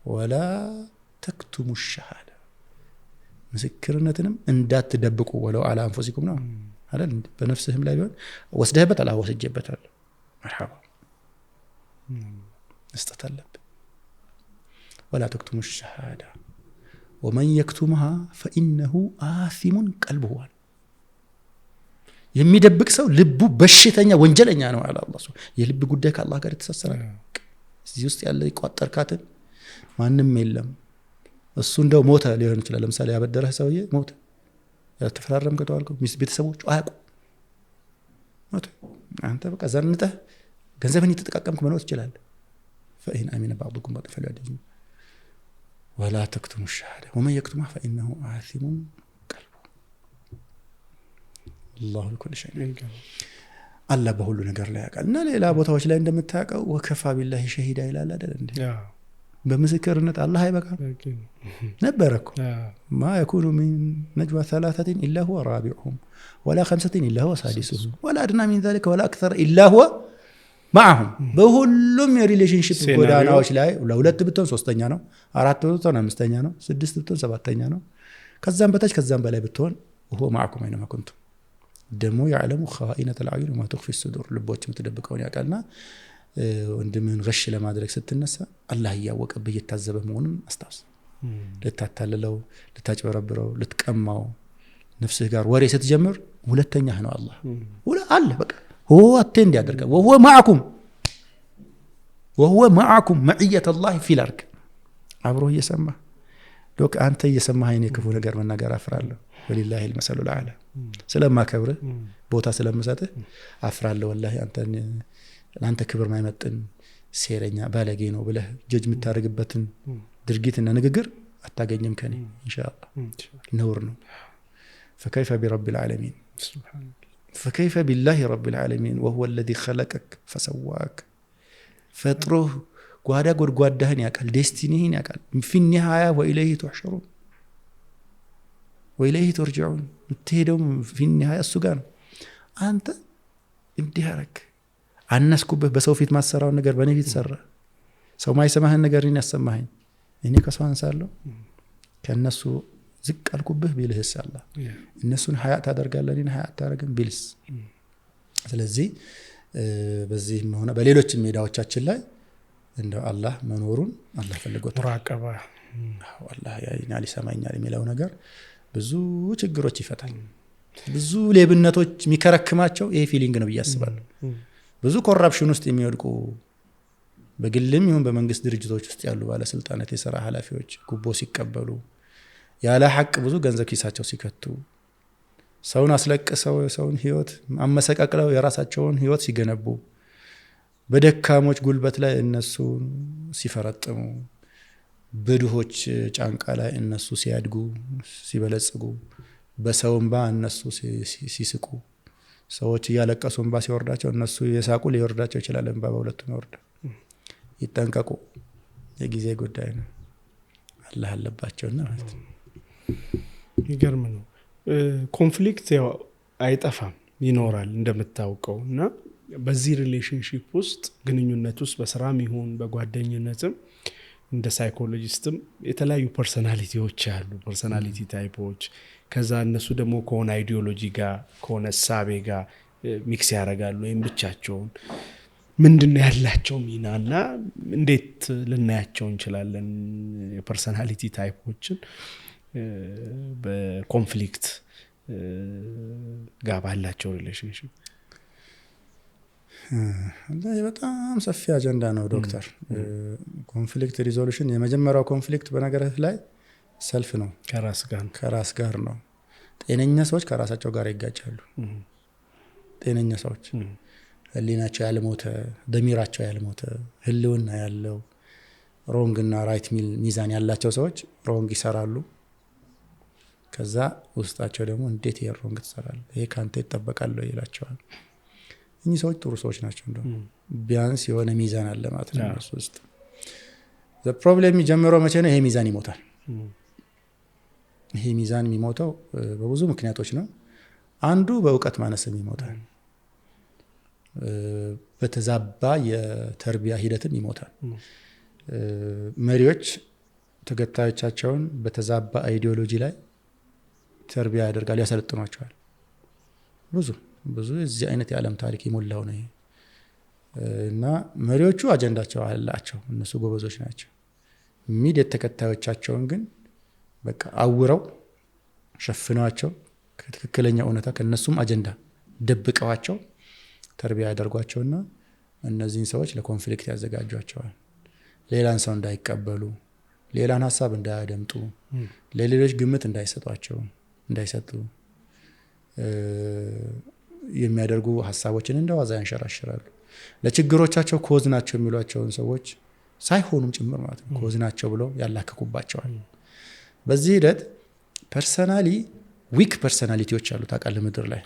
ወላ ተክቱሙ ሸሃዳ ምስክርነትንም እንዳትደብቁ ወለው አላ አንፉሲኩም ነው አይደል? በነፍስህም ላይ ቢሆን ወስደህበት አላህ ወስጄበታል መርሐባ መስጠት አለብህ። ወላ ተክቱሙ ሸሃዳ ወመን የክቱምሃ ፈኢነሁ አሲሙን ቀልቡሁ። የሚደብቅ ሰው ልቡ በሽተኛ ወንጀለኛ ነው አለ አላህ። የልብ ጉዳይ ከአላህ ጋር የተሳሰረ እዚህ ውስጥ ያለ ይቋጠርካትን ማንም የለም። እሱ እንደው ሞተ ሊሆን ይችላል። ለምሳሌ ያበደረህ ሰውዬ ሞተ፣ ያተፈራረም ከተዋልከው ቤተሰቦቹ አያውቁ ሞተ። አንተ በቃ ዘንጠህ ገንዘብን እየተጠቃቀምክ መኖር ትችላለህ። ፈኢን አሚነ ባዕዱኩም ባዕደን ፈልዩአዲ ወላ ተክቱሙ ሸሃዳ ወመን የክቱምሃ ፈኢነሁ አሲሙን ቀልቡሁ። አላሁ ቢኩሊ ሸይኢን አላህ በሁሉ ነገር ላይ ያውቃል። እና ሌላ ቦታዎች ላይ እንደምታውቀው ወከፋ ቢላሂ ሸሂዳ ይላል አይደል እንዴ? በምስክርነት አላህ አይበቃም ነበር እኮ ማ የኩኑ ሚን ነጅዋ ሰላሰቲን ኢላ ሁወ ራቢዑሁም ወላ ኸምሰቲን ኢላ ሁወ ሳዲሱሁም ወላ አድና ሚን ዛሊከ ወላ አክሰረ ኢላ ሁወ ማዕሁም። በሁሉም የሪሌሽንሽፕ ጎዳናዎች ላይ ለሁለት ብትሆን ሶስተኛ ነው፣ አራት ብትሆን አምስተኛ ነው፣ ስድስት ብትሆን ሰባተኛ ነው፣ ከዛም በታች ከዛም በላይ ብትሆን ሁወ ማዕኩም አይነማ ኩንቱም። ደግሞ ያዕለሙ ኻኢነተል አዕዩን ወማ ቱኽፊ ሱዱር ልቦች የምትደብቀውን ያውቃልና ወንድምህን ገሽ ለማድረግ ስትነሳ አላህ እያወቀብህ እየታዘበ መሆኑን አስታውስ። ልታታልለው፣ ልታጭበረብረው፣ ልትቀማው ነፍስህ ጋር ወሬ ስትጀምር ሁለተኛህ ነው አላህ አለ። በቃ ሁወ አቴንድ ያደርጋል። ወሁወ ማዕኩም وهو معكم معية الله في الأرض አብሮ እየሰማ ዶክ አንተ እየሰማህ እኔ ክፉ ነገር መናገር አፍራለሁ ወሊላሂ المثل الاعلى ስለማከብርህ ቦታ ስለምሰጥህ አፍራለሁ ወላሂ አንተ ክብር ማይመጥን ሴረኛ ባለጌ ነው ብለህ ጀጅ የምታደርግበትን ድርጊትና ንግግር አታገኝም ከኔ ኢንሻአላህ ነውር ነው فكيف برب العالمين سبحان الله فكيف بالله رب العالمين وهو الذي خلقك فسواك فطره ጓዳ ጎድጓዳህን ያቃል ዴስቲኒህን ያቃል في النهايه واليه تحشرون واليه ترجعون ትሄደው في النهايه እሱ ጋር ነው አንተ እንዲያረክ አነስኩብህ በሰው ፊት ማሰራው ነገር በኔ ፊት ሰራ ሰው ማይሰማህን ነገር እኔ ያሰማኸኝ እኔ ከሰው አንሳለሁ ከነሱ ዝቅ አልኩብህ ቢልህስ አላህ እነሱን ሀያት አደርጋለሁ እኔን ሀያት ታረግም ቢልስ ስለዚህ በዚህም ሆነ በሌሎች ሜዳዎቻችን ላይ እንደው አላህ መኖሩን አላህ ፈልጎት ተራቀባ والله ያይናል ይሰማኛል የሚለው ነገር ብዙ ችግሮች ይፈታል ብዙ ሌብነቶች የሚከረክማቸው ይሄ ፊሊንግ ነው ያስባለሁ ብዙ ኮራፕሽን ውስጥ የሚወድቁ በግልም ይሁን በመንግስት ድርጅቶች ውስጥ ያሉ ባለስልጣናት የሥራ ኃላፊዎች ጉቦ ሲቀበሉ ያለ ሐቅ ብዙ ገንዘብ ኪሳቸው ሲከቱ ሰውን አስለቅሰው ሰውን ህይወት አመሰቃቅለው የራሳቸውን ህይወት ሲገነቡ በደካሞች ጉልበት ላይ እነሱ ሲፈረጥሙ በድሆች ጫንቃ ላይ እነሱ ሲያድጉ ሲበለጽጉ በሰውንባ እነሱ ሲስቁ ሰዎች ያለቀሱ እንባ ሲወርዳቸው እነሱ የሳቁ ሊወርዳቸው ይችላል እንባ በሁለቱም ይወርዳ ይጠንቀቁ የጊዜ ጉዳይ ነው አላህ አለባቸውና ማለት ነው ይገርም ነው ኮንፍሊክት ያው አይጠፋም ይኖራል እንደምታውቀውና በዚህ ሪሌሽንሺፕ ውስጥ ግንኙነት ውስጥ በስራም ይሁን በጓደኝነትም እንደ ሳይኮሎጂስትም የተለያዩ ፐርሰናሊቲዎች አሉ ፐርሰናሊቲ ታይፖች ከዛ እነሱ ደግሞ ከሆነ አይዲዮሎጂ ጋር ከሆነ ሳቤ ጋር ሚክስ ያደርጋሉ ወይም ብቻቸውን ምንድነው ያላቸው ሚናና እንዴት ልናያቸው እንችላለን የፐርሰናሊቲ ታይፖችን በኮንፍሊክት ጋር ባላቸው ሪሌሽንሺፕ አላህ በጣም ሰፊ አጀንዳ ነው ዶክተር ኮንፍሊክት ሪዞሉሽን የመጀመሪያው ኮንፍሊክት በነገራት ላይ ሰልፍ ነው ከራስ ጋር ነው ጤነኛ ሰዎች ከራሳቸው ጋር ይጋጫሉ ጤነኛ ሰዎች ህሊናቸው ያልሞተ ደሚራቸው ያልሞተ ህልውና ያለው ሮንግ እና ራይት ሚዛን ያላቸው ሰዎች ሮንግ ይሰራሉ ከዛ ውስጣቸው ደግሞ እንዴት የሮንግ ትሰራለህ ይሄ ካንተ ይተበቃል ይላቸዋል እኚህ ሰዎች ጥሩ ሰዎች ናቸው እንደው ቢያንስ የሆነ ሚዛን አለ ማለት ነው እሱ ውስጥ the problem የሚጀምረው መቼ ነው ይሄ ሚዛን ይሞታል ይሄ ሚዛን የሚሞተው በብዙ ምክንያቶች ነው አንዱ በእውቀት ማነስ ይሞታል በተዛባ የተርቢያ ሂደትም ይሞታል መሪዎች ተከታዮቻቸውን በተዛባ አይዲዮሎጂ ላይ ተርቢያ ያደርጋሉ ያሰለጥኗቸዋል ብዙ እዚህ አይነት የዓለም ታሪክ ይሞላው ነው እና መሪዎቹ አጀንዳቸው አላቸው እነሱ ጎበዞች ናቸው ሚዲያ ተከታዮቻቸውን ግን በቃ አውረው ሸፍነዋቸው ከትክክለኛ እውነታ ከነሱም አጀንዳ ደብቀዋቸው ተርቢያ ያደርጓቸውና እነዚህን ሰዎች ለኮንፍሊክት ያዘጋጇቸዋል ሌላን ሰው እንዳይቀበሉ ሌላን ሐሳብ እንዳያደምጡ ለሌሎች ግምት እንዳይሰጡ የሚያደርጉ ሐሳቦችን እንደዋዛ ያንሸራሽራሉ ለችግሮቻቸው ኮዝ ናቸው የሚሏቸውን ሰዎች ሳይሆኑም ጭምር ማለት ነው ኮዝ ናቸው ብለው ያላከኩባቸዋል በዚህ ሂደት ፐርሰናሊ ዊክ ፐርሰናሊቲዎች አሉ ታውቃለህ ምድር ላይ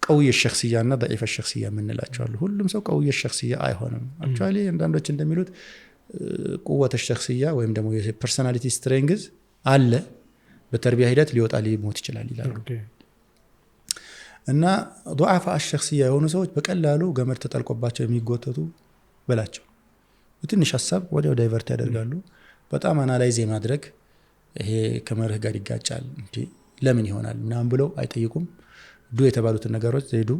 ቀውየ الشخصيه እና ضعيف الشخصيه የምንላቸው አሉ ሁሉም ሰው ቀውየ الشخصيه አይሆንም አክቹአሊ አንዳንዶች እንደሚሉት ቁወተ الشخصيه ወይም ደግሞ የፐርሰናሊቲ ስትሬንግዝ አለ በተርቢያ ሂደት ሊወጣ ሊሞት ይችላል ይላሉ እና ضعفاء الشخصيه የሆኑ ሰዎች በቀላሉ ገመድ ተጠልቆባቸው የሚጎተቱ በላቸው በትንሽ ሐሳብ ወዲያው ዳይቨርት ያደርጋሉ በጣም አናላይዝ የማድረግ ይሄ ከመርህ ጋር ይጋጫል እንዴ ለምን ይሆናል ምናምን ብለው አይጠይቁም ዱ የተባሉትን ነገሮች ዘይዱ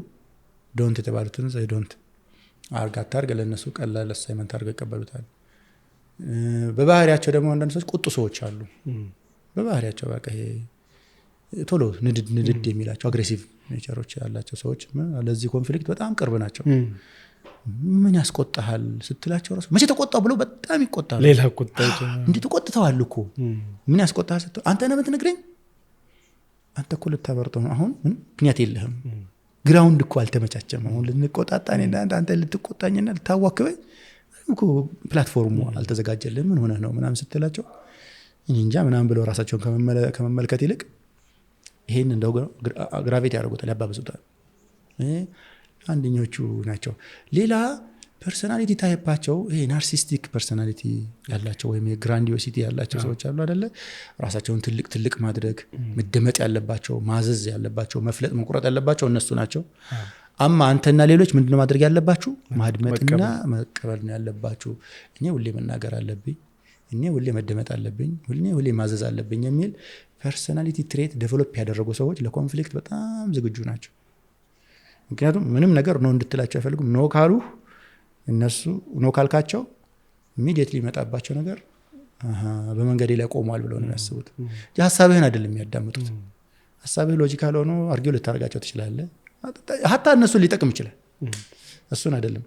ዶንት የተባሉትን ዘይ ዶንት አርጋታርገ ለነሱ ቀላል አሳይመንት አርገው ይቀበሉታል በባህሪያቸው ደግሞ አንዳንድ ሰዎች ቁጡ ሰዎች አሉ በባህሪያቸው በቃ ይሄ ቶሎ ንድድ የሚላቸው አግሬሲቭ ኔቸሮች ያላቸው ሰዎች ለዚህ ኮንፍሊክት በጣም ቅርብ ናቸው ምን ያስቆጣሃል ስትላቸው ራሱ መቼ ተቆጣው ብለው በጣም ይቆጣሉ። ሌላ ቁጣ እንዴ ተቆጥተዋል እኮ ምን ያስቆጣሃል ስትል አንተ ነህ የምትነግረኝ? አንተ እኮ ልታበርጠው ነው አሁን ምክንያት የለህም። ግራውንድ እኮ አልተመቻቸም። አሁን ልንቆጣጣ እኔና አንተ ልትቆጣኝና ልታዋክበኝ እኮ ፕላትፎርሙ አልተዘጋጀልህም። ምን ሆነህ ነው ምናምን ስትላቸው እኔ እንጃ ምናምን ብለው ራሳቸውን ከመመልከት ይልቅ ይሄን እንደው ግራቪቲ ያደርጉታል፣ ያባብሱታል። አንደኞቹ ናቸው። ሌላ ፐርሶናሊቲ ታይፓቸው ይሄ ናርሲስቲክ ፐርሶናሊቲ ያላቸው ወይም የግራንዲዮሲቲ ያላቸው ሰዎች አሉ አይደለ? ራሳቸውን ትልቅ ማድረግ፣ መደመጥ ያለባቸው፣ ማዘዝ ያለባቸው፣ መፍለጥ መቁረጥ ያለባቸው እነሱ ናቸው። አማ አንተና ሌሎች ምንድነው ማድረግ ያለባችሁ? ማድመጥና መቀበል ነው ያለባችሁ። እኔ ሁሌ መናገር አለብኝ፣ እኔ ሁሌ መደመጥ አለብኝ፣ ሁሌ ማዘዝ አለብኝ የሚል ፐርሶናሊቲ ትሬት ዴቨሎፕ ያደረጉ ሰዎች ለኮንፍሊክት በጣም ዝግጁ ናቸው። ምክንያቱም ምንም ነገር ነው እንድትላቸው አይፈልጉም። ኖ ካሉ እነሱ ኖ ካልካቸው ኢሚዲየትሊ ይመጣባቸው ነገር በመንገዴ ላይ ቆሟል ብለው ነው የሚያስቡት። ሀሳብህን አይደለም የሚያዳምጡት። ሀሳብህ ሎጂካል ሆኖ አርጊው ልታደርጋቸው ትችላለህ። ሀታ እነሱን ሊጠቅም ይችላል። እሱን አይደለም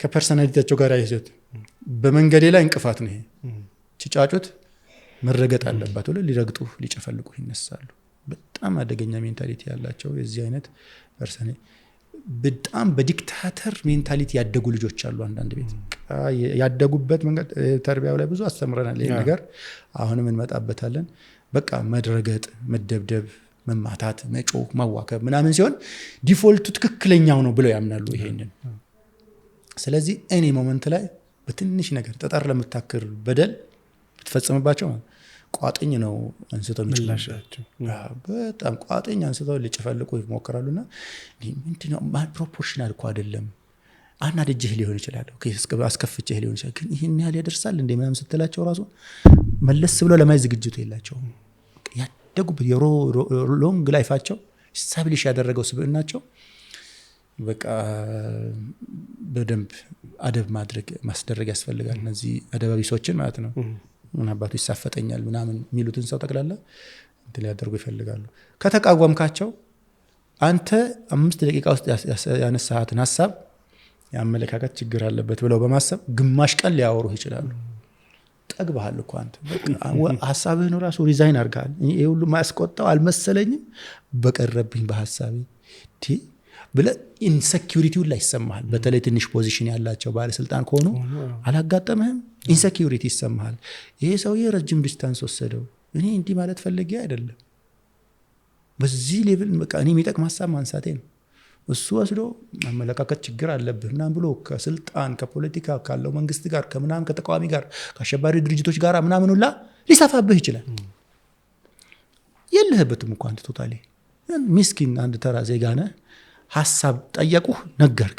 ከፐርሶናሊቲያቸው ጋር ያይዘት በመንገዴ ላይ እንቅፋት ነው ይሄ ጭጫጩት መረገጥ አለባት ብለው ሊረግጡ ሊጨፈልቁ ይነሳሉ። በጣም አደገኛ ሜንታሊቲ ያላቸው የዚህ አይነት ፐርሰናሊቲ በጣም በዲክታተር ሜንታሊቲ ያደጉ ልጆች አሉ። አንዳንድ ቤት ያደጉበት መንገድ ተርቢያው ላይ ብዙ አስተምረናል። ይሄ ነገር አሁንም እንመጣበታለን። በቃ መድረገጥ፣ መደብደብ፣ መማታት፣ መጮህ፣ ማዋከብ ምናምን ሲሆን ዲፎልቱ ትክክለኛው ነው ብለው ያምናሉ ይሄንን። ስለዚህ እኔ ሞመንት ላይ በትንሽ ነገር ጠጠር ለምታክር በደል ብትፈጽምባቸው ቋጥኝ ነው አንስተው የሚችላቸው። በጣም ቋጥኝ አንስተው ሊጨፈልቁ ይሞክራሉና ምንድነው ፕሮፖርሽናል እኮ አይደለም። አናድጄህ ሊሆን ይችላል፣ አስከፍቼህ ሊሆን ይችላል፣ ግን ይህን ያህል ያደርሳል እንደ ምናምን ስትላቸው ራሱ መለስ ብለው ለማየት ዝግጅቱ የላቸውም። ያደጉበት ሎንግ ላይፋቸው ስታብሊሽ ያደረገው ስብዕናቸው በቃ በደንብ አደብ ማስደረግ ያስፈልጋል። እነዚህ አደባቢ ሰዎችን ማለት ነው። ምን አባቱ ይሳፈጠኛል ምናምን የሚሉትን ሰው ጠቅላላ እንትን ሊያደርጉ ይፈልጋሉ። ከተቃወምካቸው አንተ 5 ደቂቃ ውስጥ ያነሳሃትን ሀሳብ የአመለካከት ችግር አለበት ብለው በማሰብ ግማሽ ቀን ሊያወሩ ይችላሉ። ጠግበሃል እኮ አንተ ሀሳብህን ራሱ ሪዛይን አድርገሃል። ይሄ ሁሉ ማያስቆጣው አልመሰለኝም በቀረብኝ በሀሳቤ ብለህ ኢንሴኪዩሪቲውን ላይ ይሰማሃል። በተለይ ትንሽ ፖዚሽን ያላቸው ባለስልጣን ከሆኑ አላጋጠመህም? ኢንሴኪዩሪቲ ይሰማሃል። ይሄ ሰውዬ ረጅም ዲስታንስ ወሰደው፣ እኔ እንዲህ ማለት ፈልጌ አይደለም፣ በዚህ ሌቭል በቃ እኔ የሚጠቅም ሀሳብ ማንሳቴ ነው። እሱ ወስዶ አመለካከት ችግር አለብህ ምናምን ብሎ ከስልጣን ከፖለቲካ ካለው መንግስት ጋር ከምናምን ከተቃዋሚ ጋር ከአሸባሪ ድርጅቶች ጋር ምናምን ሁላ ሊሰፋብህ ይችላል። የለህበትም እኮ አንተ ቶታሊ ሚስኪን አንድ ተራ ዜጋ ነህ። ሀሳብ ጠየቁህ፣ ነገርክ።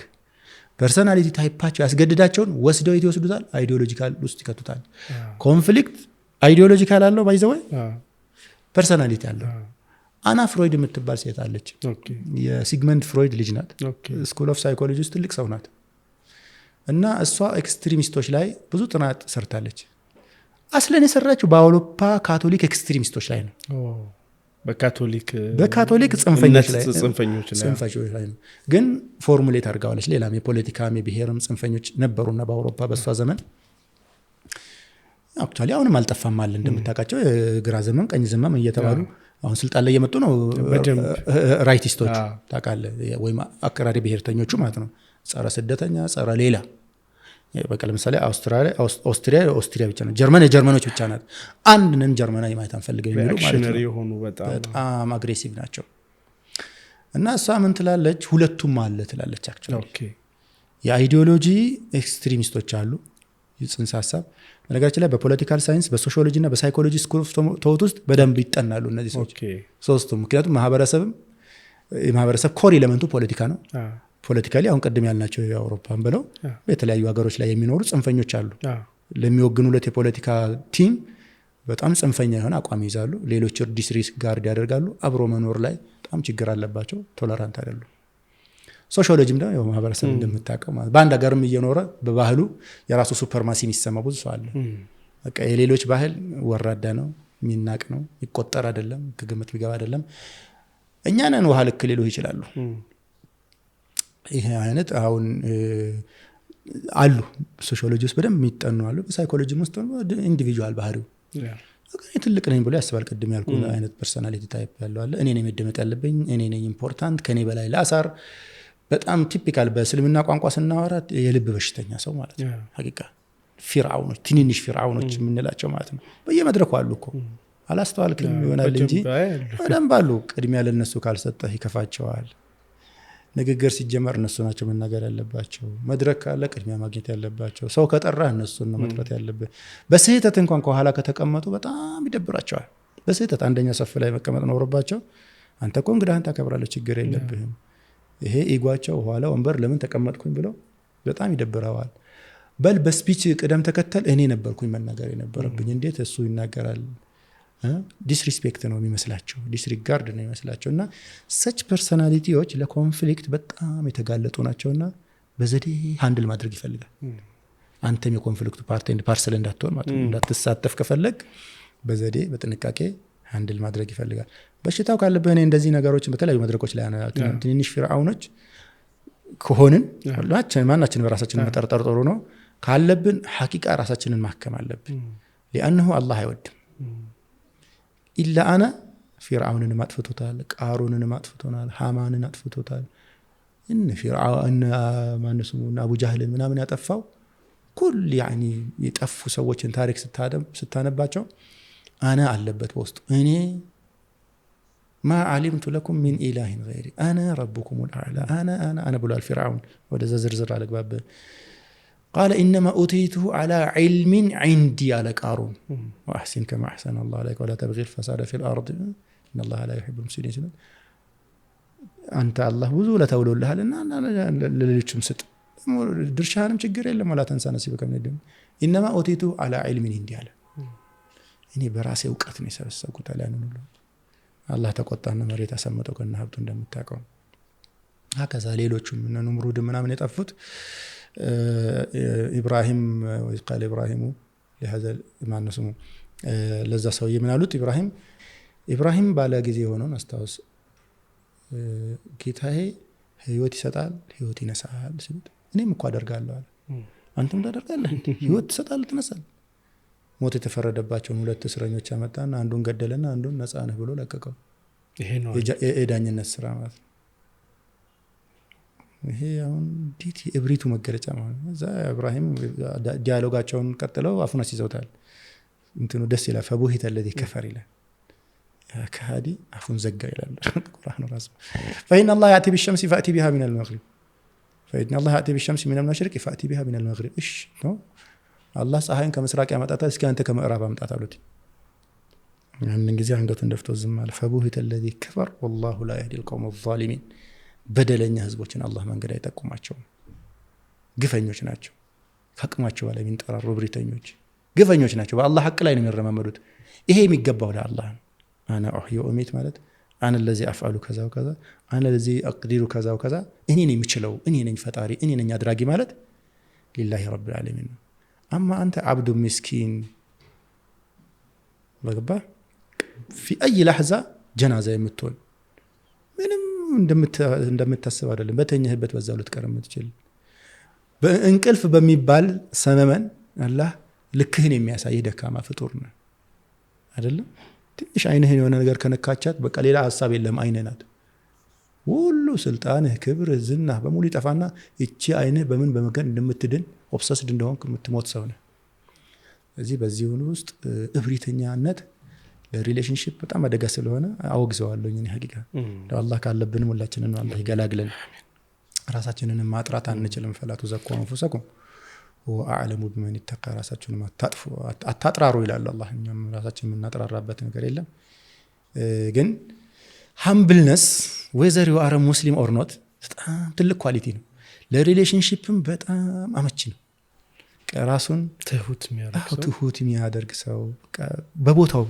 ፐርሶናሊቲ ታይፓቸው ያስገድዳቸውን ወስደው የት ይወስዱታል? አይዲዮሎጂካል ውስጥ ይከቱታል። ኮንፍሊክት አይዲዮሎጂካል አለው ባይዘወይ ፐርሶናሊቲ አለው። አና ፍሮይድ የምትባል ሴት አለች። የሲግመንድ ፍሮይድ ልጅ ናት። ስኩል ኦፍ ሳይኮሎጂ ውስጥ ትልቅ ሰው ናት። እና እሷ ኤክስትሪሚስቶች ላይ ብዙ ጥናት ሰርታለች። አስለን የሰራችው በአውሮፓ ካቶሊክ ኤክስትሪሚስቶች ላይ ነው። በካቶሊክ ጽንፈኞች ላይ ነው። ግን ፎርሙሌት አድርገዋለች። ሌላም የፖለቲካም የብሔርም ጽንፈኞች ነበሩና በአውሮፓ በእሷ ዘመን አክቹዋሊ አሁንም አልጠፋም አለ እንደምታውቃቸው የግራ ዘመም ቀኝ ዘመም እየተባሉ አሁን ስልጣን ላይ የመጡ ነው። ራይቲስቶች ታውቃለህ፣ ወይም አክራሪ ብሔርተኞቹ ማለት ነው። ጸረ ስደተኛ፣ ጸረ ሌላ በቃ ለምሳሌ ኦስትሪያ ብቻ ነው፣ ጀርመን የጀርመኖች ብቻ ናት። አንድ ነን ጀርመናዊ ማለት አንፈልገው የሚሉ ማለት ነው። በጣም አግሬሲቭ ናቸው። እና እሷ ምን ትላለች? ሁለቱም አለ ትላለች። አክቹዋሊ የአይዲዮሎጂ ኤክስትሪሚስቶች አሉ፣ ጽንሰ ሀሳብ በነገራችን ላይ በፖለቲካል ሳይንስ በሶሺዮሎጂ እና በሳይኮሎጂ ስኩል ኦፍ ቶት ውስጥ በደንብ ይጠናሉ እነዚህ ሰዎች ሶስቱም። ምክንያቱም የማህበረሰብ ኮር ኤሌመንቱ ፖለቲካ ነው። ፖለቲካሊ አሁን ቅድም ያልናቸው የአውሮፓን ብለው በተለያዩ ሀገሮች ላይ የሚኖሩ ጽንፈኞች አሉ። ለሚወግኑለት የፖለቲካ ቲም በጣም ጽንፈኛ የሆነ አቋም ይዛሉ። ሌሎች ዲስሪጋርድ ያደርጋሉ። አብሮ መኖር ላይ በጣም ችግር አለባቸው። ቶለራንት አይደሉም። ሶሺዮሎጂም ደግሞ ማህበረሰብ እንደምታውቀው በአንድ ሀገርም እየኖረ በባህሉ የራሱ ሱፐርማሲ የሚሰማ ብዙ ሰው አለ። በቃ የሌሎች ባህል ወራዳ ነው፣ የሚናቅ ነው፣ ይቆጠር አይደለም፣ ከግምት የሚገባ አይደለም። እኛ ነን ውሃ ልክ ሊሉ ይችላሉ። ይሄ አይነት አሁን አሉ ሶሺዮሎጂ ውስጥ በደንብ የሚጠኑ አሉ። በሳይኮሎጂ ውስጥ ኢንዲቪጁዋል ባህሪው ትልቅ ነኝ ብሎ ያስባል። ቅድም ያልኩ አይነት ፐርሶናሊቲ ታይፕ ያለው አለ። እኔ ነኝ መደመጥ ያለብኝ፣ እኔ ነኝ ኢምፖርታንት፣ ከኔ በላይ ላሳር። በጣም ቲፒካል በእስልምና ቋንቋ ስናወራ የልብ በሽተኛ ሰው ማለት ነው። ሐቂቃ ፊርዓውኖች፣ ትንንሽ ፊርዓውኖች የምንላቸው ማለት ነው። በየመድረኩ አሉ እኮ አላስተዋልክም ይሆናል እንጂ በደንብ አሉ። ቅድሚያ ለነሱ ካልሰጠህ ይከፋቸዋል። ንግግር ሲጀመር እነሱ ናቸው መናገር ያለባቸው። መድረክ ካለ ቅድሚያ ማግኘት ያለባቸው። ሰው ከጠራህ እነሱን ነው መጥራት ያለብህ። በስህተት እንኳን ከኋላ ከተቀመጡ በጣም ይደብራቸዋል። በስህተት አንደኛ ሰፍ ላይ መቀመጥ ኖርባቸው አንተ እኮ እንግዳህን ታከብራለህ፣ ችግር የለብህም። ይሄ ኢጓቸው ኋላ ወንበር ለምን ተቀመጥኩኝ ብለው በጣም ይደብረዋል። በል በስፒች ቅደም ተከተል እኔ ነበርኩኝ መናገር የነበረብኝ፣ እንዴት እሱ ይናገራል? ዲስሪስፔክት ነው የሚመስላቸው፣ ዲስሪጋርድ ነው የሚመስላቸው። እና ሰች ፐርሶናሊቲዎች ለኮንፍሊክት በጣም የተጋለጡ ናቸውና በዘዴ ሃንድል ማድረግ ይፈልጋል። አንተም የኮንፍሊክቱ ፓርት ኤንድ ፓርሰል እንዳትሆን ማለት ነው። እንዳትሳተፍ ከፈለግ በዘዴ በጥንቃቄ ሃንድል ማድረግ ይፈልጋል። በሽታው ካለብህ እኔ እንደዚህ ነገሮችን በተለያዩ መድረኮች ላይ ትንንሽ ፊርዓውኖች ከሆንን ማናችን በራሳችን መጠርጠር ጥሩ ነው። ካለብን ሐቂቃ ራሳችንን ማከም አለብን። ሊአንሁ አላህ አይወድም። ኢላ አና ፊርዓውንን ማጥፍቶታል፣ ቃሩንን ማጥፍቶናል፣ ሃማንን አጥፍቶታል። እነ ፊርዓውን ማንስሙና አቡ ጃህልን ምናምን ያጠፋው ኩል ያኒ የጠፉ ሰዎችን ታሪክ ስታነባቸው አና አለበት በውስጡ። እኔ ማ ዓሊምቱ ለኩም ሚን ኢላሂን ገይሪ አና ረቡኩሙል አዕላ አና ብሏል ፊርዓውን። ወደዛ ዝርዝር አልገባብን። ቃለ ኢነማ ኡቲቱሁ ዐላ ዒልሚን ዒንዲ አለ ቃሩን። ወአሕሲን ከማ አሕሰነ አላሁ ዐለይከ ወላ ተብጊል ፈሳደ ፊል አርድ ኢነላሀ ላ ዩሒቡል ሙፍሲዲን ሲል አንተ አላህ ብዙ ለተውሎልሃልና ለሌሎችም ስጥ፣ ድርሻህንም ችግር የለም። ወላ ተንሳ ነሲበከ ሚነ ዱንያ ኢነማ ኡቲቱሁ ዐላ ዒልሚን ዒንዲ አለ። እኔ በራሴ እውቀት ነው የሰበሰብኩት አለ። ያንን ሁሉ አላህ ተቆጣና መሬት አሰመጠው ከነ ሀብቱ እንደምታውቀው። ከዛ ሌሎቹም እነ ኑምሩድ ምናምን የጠፉት ኢብራሂም ወይ ቃል ኢብራሂሙ ለሀዘል ማን ነው ስሙ ለዛ ሰውዬ ምን አሉት? ኢብራሂም ባለ ጊዜ የሆነውን አስታውስ፣ ጌታዬ ህይወት ይሰጣል ህይወት ይነሳል ሲሉት እኔም እኮ አደርጋለሁ አለ። አንተም ታደርጋለህ፣ ህይወት ትሰጣለህ ትነሳለህ። ሞት የተፈረደባቸውን 2 እስረኞች አመጣና አንዱን ገደለና አንዱን ነፃ ነህ ብሎ ለቀቀው። ይሄ ነው የዳኝነት ስራ ማለት ነው። ይሄ አሁን ዲቲ እብሪቱ መገለጫ ማለት ነው። እዛ ኢብራሂም ዲያሎጋቸውን ቀጥለው አፉን አስይዘውታል። እንትኑ ደስ ይላል። ፈቡሂተ الذي كفر ይላል። ከሃዲ አፉን ዘጋ ይላል ቁርአኑ ራሱ። فإن الله يأتي بالشمس فأتي بها من المغرب فإن الله يأتي بالشمس من المشرق فأتي بها من المغرب እሺ ነው አላህ ፀሐይን ከምስራቅ ያመጣታል፣ እስኪ አንተ ከምዕራብ አምጣት አሉት። ያንን ጊዜ አንገቱን ደፍቶ ዝም አለ። فبهت الذي كفر والله لا يهدي القوم الظالمين። በደለኛ ህዝቦችን አላህ መንገድ አይጠቁማቸውም። ግፈኞች ናቸው። ከአቅማቸው በላይ የሚንጠራሩ ብሪተኞች ግፈኞች ናቸው። በአላህ ሐቅ ላይ ነው የሚረማመዱት። ይሄ የሚገባው ለአላህ ነው። አና ኡህዩ ወኡሚት ማለት አነ الذي افعل كذا وكذا አነ الذي اقدر كذا وكذا እኔ ነኝ የምችለው፣ እኔ ነኝ ፈጣሪ፣ እኔ ነኝ አድራጊ ማለት ሊላሂ ረብል ዓለሚን ነው። አማ አንተ አብዱ ምስኪን በገባ في اي لحظه ጀናዛ የምትሆን ምንም እንደምታስብ አይደለም። በተኛህበት በዛው ልትቀርም ትችል። በእንቅልፍ በሚባል ሰመመን አላህ ልክህን የሚያሳይ ደካማ ፍጡር ነው አይደለም። ትንሽ አይንህን የሆነ ነገር ከነካቻት በቃ ሌላ ሐሳብ የለም። አይንህ ናት ሁሉ ስልጣንህ፣ ክብርህ፣ ዝናህ በሙሉ ይጠፋና እቺ አይንህ በምን በመገን እንደምትድን ኦብሰስድ እንደሆንክ የምትሞት ሰው ነህ። እዚህ በዚህ ውስጥ እብሪተኛነት ለሪሌሽንሺፕ በጣም አደጋ ስለሆነ አወግዘዋለሁ። እኔ ሐቂቃ አላህ ካለብንም ሁላችንን አላህ ይገላግለን። ራሳችንን ማጥራት አንችልም። ፈላቱ ዘኩ አንፉሰኩም ወአዕለሙ ቢመን ይተቃ። ራሳችንን አታጥራሩ ይላል አላህ። እኛም ራሳችንን የምናጥራራበት ነገር የለም። ግን ሃምብልነስ ዌዘር ዩ አር ሙስሊም ኦር ኖት በጣም ትልቅ ኳሊቲ ነው። ለሪሌሽንሺፕም በጣም አመቺ ነው። ራሱን ትሁት የሚያደርግ ሰው፣ በቦታው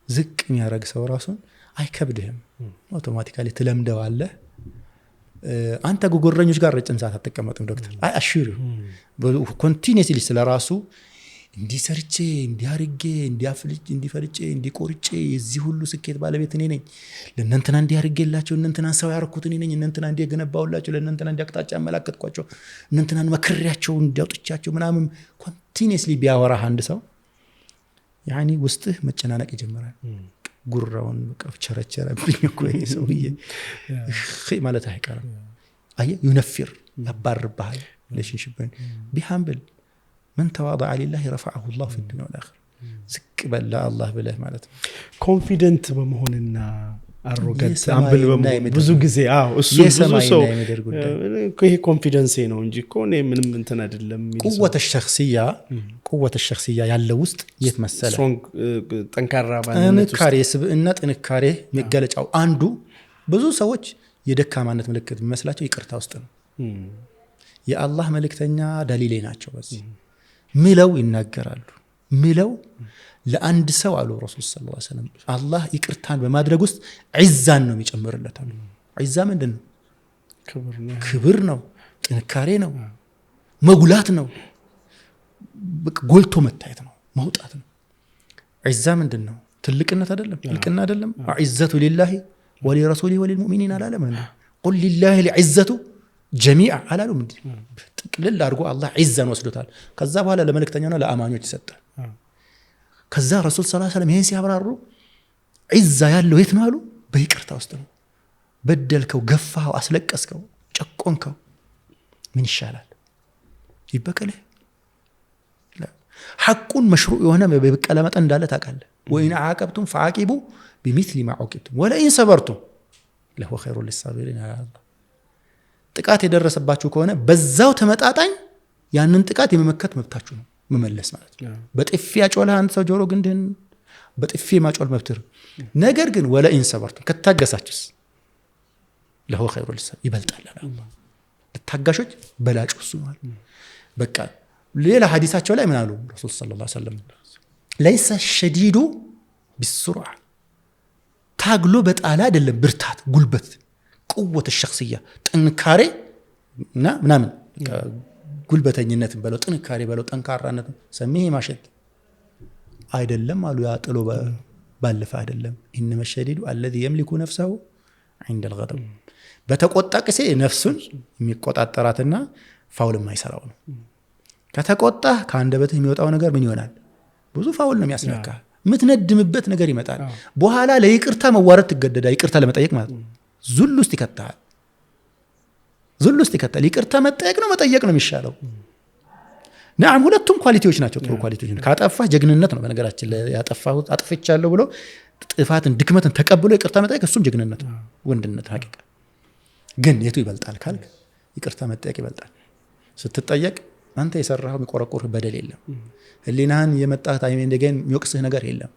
ዝቅ የሚያደርግ ሰው ራሱን አይከብድህም። አውቶማቲካሊ ትለምደዋለህ። አንተ ጉጉረኞች ጋር ረጅም ሰዓት አትቀመጥም ዶክተር። አይ አሹሩ ኮንቲኒየስሊ ስለራሱ እንዲሰርቼ እንዲያርጌ እንዲያፍልጭ እንዲፈልጬ እንዲቆርጬ የዚህ ሁሉ ስኬት ባለቤት እኔ ነኝ ለእነንትና እንዲያርጌላቸው እነንትና ሰው ያርኩት እኔ ነኝ እነንትና እንዲገነባውላቸው ለእነንትና እንዲያቅጣጫ ያመላከትኳቸው እነንትናን መክሬያቸው እንዲያውጥቻቸው ምናምን ኮንቲኒየስሊ ቢያወራህ አንድ ሰው ያኒ ውስጥህ መጨናነቅ ይጀምራል ጉራውን ቸረቸረብኝ እኮ ይሄ ሰውዬ ማለት አይቀርም አየ ዩነፍር ያባርባል ለሽንሽበን ቢሃምብል من تواضع لله رفعه الله في الدنيا والآخرة ዝቅ በላ አላህ ብለህ ማለት ነው ኮንፊደንት በመሆንና አሮጋንት አምብል በመሆን ብዙ ጊዜ እሱ ብዙ ሰው ይሄ ኮንፊደንስ ነው እንጂ እኮ እኔ ምንም እንትን አይደለም ቁወተ ሸخصያ ያለው ውስጥ የት መሰለ ጠንካራ ባለነት ጥንካሬ ስብዕና ጥንካሬ መገለጫው አንዱ ብዙ ሰዎች የደካማነት ምልክት የሚመስላቸው ይቅርታ ውስጥ ነው የአላህ መልእክተኛ ደሊሌ ናቸው በዚህ ምለው ይናገራሉ ምለው ለአንድ ሰው አሉ ረሱል ሰለላሁ ዐለይሂ ወሰለም አላህ ይቅርታን በማድረግ ውስጥ ዒዛን ነው የሚጨምርለታል ዒዛ ምንድነው ክብር ነው ጥንካሬ ነው መጉላት ነው ጎልቶ መታየት ነው መውጣት ነው ዒዛ ምንድነው ትልቅነት አይደለም ትልቅና አይደለም ዒዘቱ ሊላሂ ወሊረሱሊሂ ወሊልሙእሚኒን አላለም ቁል ሊላሂ ልዒዘቱ ጀሚዓ አላሉ ምንድ ጥቅልል አድርጎ አላህ ዒዛን ወስዶታል ከዛ በኋላ ለመልእክተኛውና ለአማኞች ይሰጣል ከዛ ረሱል ሰለላሁ ዐለይሂ ወሰለም ይሄን ሲያብራሩ ዒዛ ያለው የት ነው አሉ በይቅርታ ውስጥ ነው በደልከው ገፋው አስለቀስከው ጨቆንከው ምን ይሻላል ይበቀለ ሐቁን መሽሩዕ የሆነ በበቀለ መጠን እንዳለ ታውቃለህ ወይን አዓቀብቱም ፈዓቂቡ بمثل ما عوقبتم ولئن صبرتم لهو خير للصابرين يا الله ጥቃት የደረሰባችሁ ከሆነ በዛው ተመጣጣኝ ያንን ጥቃት የመመከት መብታችሁ ነው መመለስ ማለት ነው በጥፊ ያጮልህ አንተ ሰው ጆሮ ግንድህን በጥፊ ማጮል መብትህ ነገር ግን ወለኢን ሰበርቱም ከታገሳችሁስ ለሁ ኸይሩ ሊሳቢሪን ይበልጣል አላህ ለታጋሾች በላጭ እሱ ማለት በቃ ሌላ ሐዲሳቸው ላይ ምን አሉ ረሱል ሰለላሁ ዐለይሂ ወሰለም ليس الشديد بالسرعه ታግሎ በጣላ አይደለም ብርታት ጉልበት ቁወተ ሸخصያ ጥንካሬ እና ምናምን ጉልበተኝነት በለው ጥንካሬ በለው ጠንካራነት ሰሚህ ማሸት አይደለም አሉ ያ ጥሎ ባለፈ አይደለም انما الشديد الذي يملك نفسه عند الغضب በተቆጣ ጊዜ ነፍሱን የሚቆጣጠራትና ፋውል የማይሰራው ነው ከተቆጣ ከአንደበትህ የሚወጣው ነገር ምን ይሆናል ብዙ ፋውል ነው የሚያስነካ ምትነድምበት ነገር ይመጣል በኋላ ለይቅርታ መዋረድ ትገደዳ ይቅርታ ለመጠየቅ ማለት ዙል ውስጥ ይከታል ይቅርታ መጠየቅ ነው መጠየቅ ነው የሚሻለው نعم ሁለቱም ኳሊቲዎች ናቸው ጥሩ ኳሊቲዎች ነው ካጠፋህ ጀግንነት ነው በነገራችን ላይ ያጠፋሁት አጥፍቻለሁ ብሎ ጥፋትን ድክመትን ተቀብሎ ይቅርታ መጠየቅ እሱም ጀግንነት ነው ወንድነት ሐቂቃ ግን የቱ ይበልጣል ካልክ ይቅርታ መጠየቅ ይበልጣል ስትጠየቅ አንተ የሰራኸው የሚቆረቆርህ በደል የለም ህሊናህን የመጣህ ታይሜ እንደገን የሚወቅስህ ነገር የለም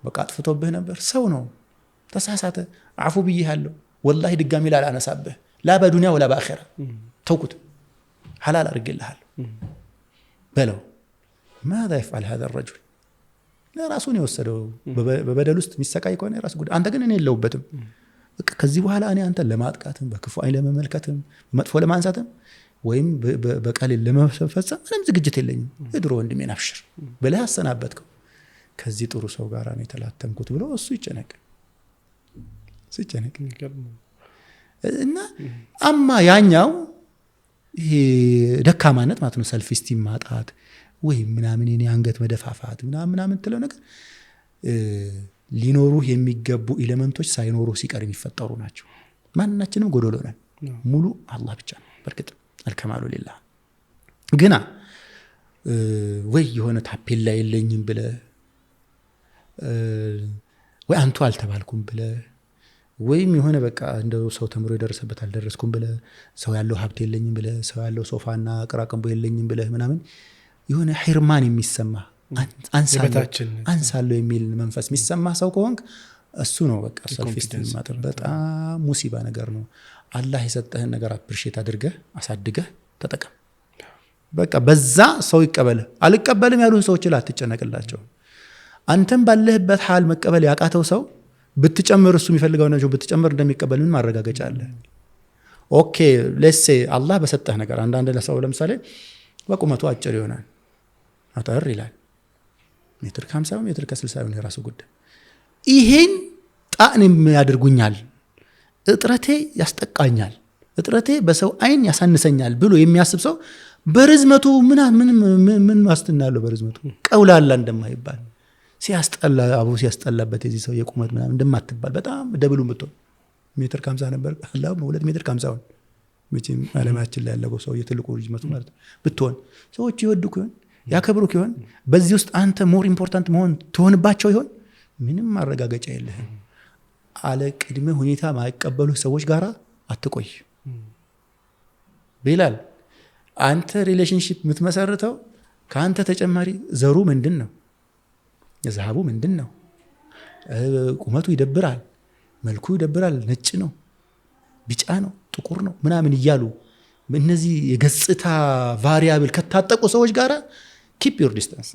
በቃ አጥፍቶብህ ነበር ሰው ነው ተሳሳተ አፉ ብዬሃለሁ ወላሂ ድጋሚ ላላነሳብህ ላ በዱንያ ወላ በአኺራ ተውኩት ሐላል አድርጌልሃለሁ በለው ماذا يفعل هذا الرجل لا ራሱን የወሰደው በበደል ውስጥ የሚሰቃይ ከሆነ ራሱ ጉድ አንተ ግን እኔ የለውበትም በቃ ከዚህ በኋላ እኔ አንተ ለማጥቃትም በክፉ አይን ለመመልከትም መጥፎ ለማንሳትም ወይም በቀል ለመፈጸም ምንም ዝግጅት የለኝም እድሮ ወንድሜን አብሽር ብለህ አሰናበትከው ከዚህ ጥሩ ሰው ጋር ነው የተላተምኩት ብሎ እሱ ይጨነቅ እና አማ ያኛው ይሄ ደካማነት ማለት ነው ሰልፍ ስቲም ማጣት ወይ ምናምን እኔ አንገት መደፋፋት ምናምን ተለው ነገር ሊኖሩ የሚገቡ ኤሌመንቶች ሳይኖሩ ሲቀር የሚፈጠሩ ናቸው ማንናችንም ጎዶሎ ነን ሙሉ አላህ ብቻ ነው በርግጥ አልከማሉ ሊላህ ግና ወይ የሆነ ታፔላ የለኝም ብለ ወይ አንቱ አልተባልኩም ብለ ወይም የሆነ በቃ እንደው ሰው ተምሮ የደረሰበት አልደረስኩም ብለ ሰው ያለው ሀብት የለኝም ብለ ሰው ያለው ሶፋና ቅራቅንቦ የለኝም ብለ ምናምን የሆነ ሒርማን የሚሰማ አንሳለው የሚል መንፈስ የሚሰማ ሰው ከሆንክ እሱ ነው በቃ ሰልፍ ስቲም ማጣት በጣም ሙሲባ ነገር ነው አላህ የሰጠህን ነገር አፕሪሺየት አድርገህ አሳድገህ ተጠቀም በቃ በዛ ሰው ይቀበል አልቀበልም ያሉ ሰዎች ላይ አትጨነቅላቸው አንተም ባለህበት ሐል መቀበል ያቃተው ሰው ብትጨምር እሱ የሚፈልገው ነገር ብትጨምር እንደሚቀበል ምን ማረጋገጫ አለ ኦኬ ሌትስ ሴ አላህ በሰጠህ ነገር አንዳንድ ለሰው ለምሳሌ በቁመቱ አጭር ይሆናል አጠር ይላል። ሜትር ከ50 ሜትር ከ60 ነው የራሱ ጉዳይ። ይሄን ጣዕንም ያደርጉኛል፣ እጥረቴ ያስጠቃኛል፣ እጥረቴ በሰው አይን ያሳንሰኛል ብሎ የሚያስብ ሰው በርዝመቱ ምን ዋስትና አለው? በርዝመቱ ቀውላላ እንደማይባል ሲያስጠላ አቡ ሲያስጠላበት የዚህ ሰው የቁመት ምናምን እንደማትባል በጣም ደብሉ ብትሆን ሜትር ከ50 ነበር አላህ 2 ሜትር ከ50 መቼም ዓለማችን ላይ ያለው ሰው የትልቁ ርዝመቱ ማለት ብትሆን ሰዎች ይወዱክ ይሆን ያከብሩክ ይሆን? በዚህ ውስጥ አንተ ሞር ኢምፖርታንት መሆን ትሆንባቸው ይሆን? ምንም ማረጋገጫ የለህም። አለ ቅድመ ሁኔታ ማይቀበሉ ሰዎች ጋራ አትቆይ። ቢላል አንተ ሪሌሽንሺፕ የምትመሰርተው ከአንተ ተጨማሪ ዘሩ ምንድን ነው? የዛሃቡ ምንድን ነው? ቁመቱ ይደብራል፣ መልኩ ይደብራል፣ ነጭ ነው፣ ቢጫ ነው፣ ጥቁር ነው ምናምን እያሉ እነዚህ የገጽታ ቫሪያብል ከታጠቁ ሰዎች ጋራ keep your distance.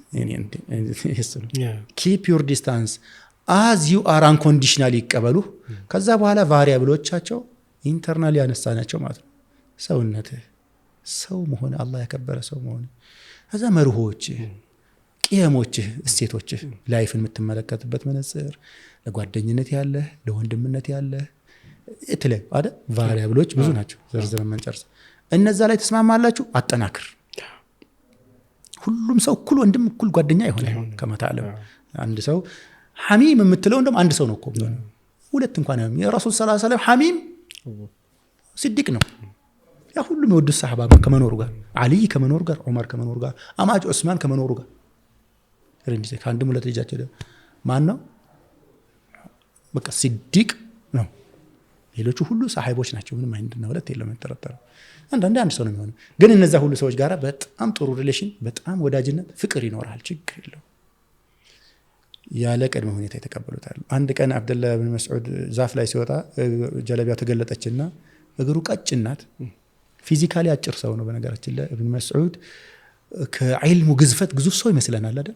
keep your distance as you are unconditionally ይቀበሉ። ከዛ በኋላ ቫሪያብሎቻቸው ኢንተርናሊ ያነሳናቸው ማለት ነው። ሰውነትህ ሰው መሆን አላህ ያከበረ ሰው መሆን፣ ከዛ መርሆችህ፣ ቅየሞችህ፣ እሴቶችህ፣ ላይፍን የምትመለከትበት መነጽር፣ ለጓደኝነት ያለህ፣ ለወንድምነት ያለህ የተለያዩ አይደል ቫሪያብሎች ብዙ ናቸው። ዘርዝረን መንጨርስ። እነዛ ላይ ተስማማላችሁ፣ አጠናክር። ሁሉም ሰው እኩል ወንድም እኩል ጓደኛ ይሆናል ከመታለም። አንድ ሰው ሐሚም የምትለው እንደውም አንድ ሰው ነው እኮ ሁለት እንኳን ነው። የረሱል ሰለላሁ ዐለይሂ ወሰለም ሐሚም ሲዲቅ ነው። ያ ሁሉም የወዱ ሰሃባ ከመኖሩ ጋር አሊ ከመኖሩ ጋር ዑመር ከመኖሩ ጋር አማጭ ዑስማን ከመኖሩ ጋር ረንጂ ከአንድ ሙለት ልጃቸው ማን ነው? በቃ ሲዲቅ ነው። ሌሎቹ ሁሉ ሰሃቦች ናቸው። ምንም አይንድና ሁለት የለም ተረተረ። አንዳንድ ሰው ነው የሚሆነው። ግን እነዛ ሁሉ ሰዎች ጋር በጣም ጥሩ ሪሌሽን፣ በጣም ወዳጅነት፣ ፍቅር ይኖራል። ችግር የለው። ያለ ቅድመ ሁኔታ የተቀበሉታል። አንድ ቀን አብደላህ ብን መስዑድ ዛፍ ላይ ሲወጣ ጀለቢያ ተገለጠችና እግሩ ቀጭን ናት። ፊዚካሊ አጭር ሰው ነው በነገራችን ላይ ኢብኑ መስዑድ ከዒልሙ ግዝፈት ግዙፍ ሰው ይመስለናል አይደል?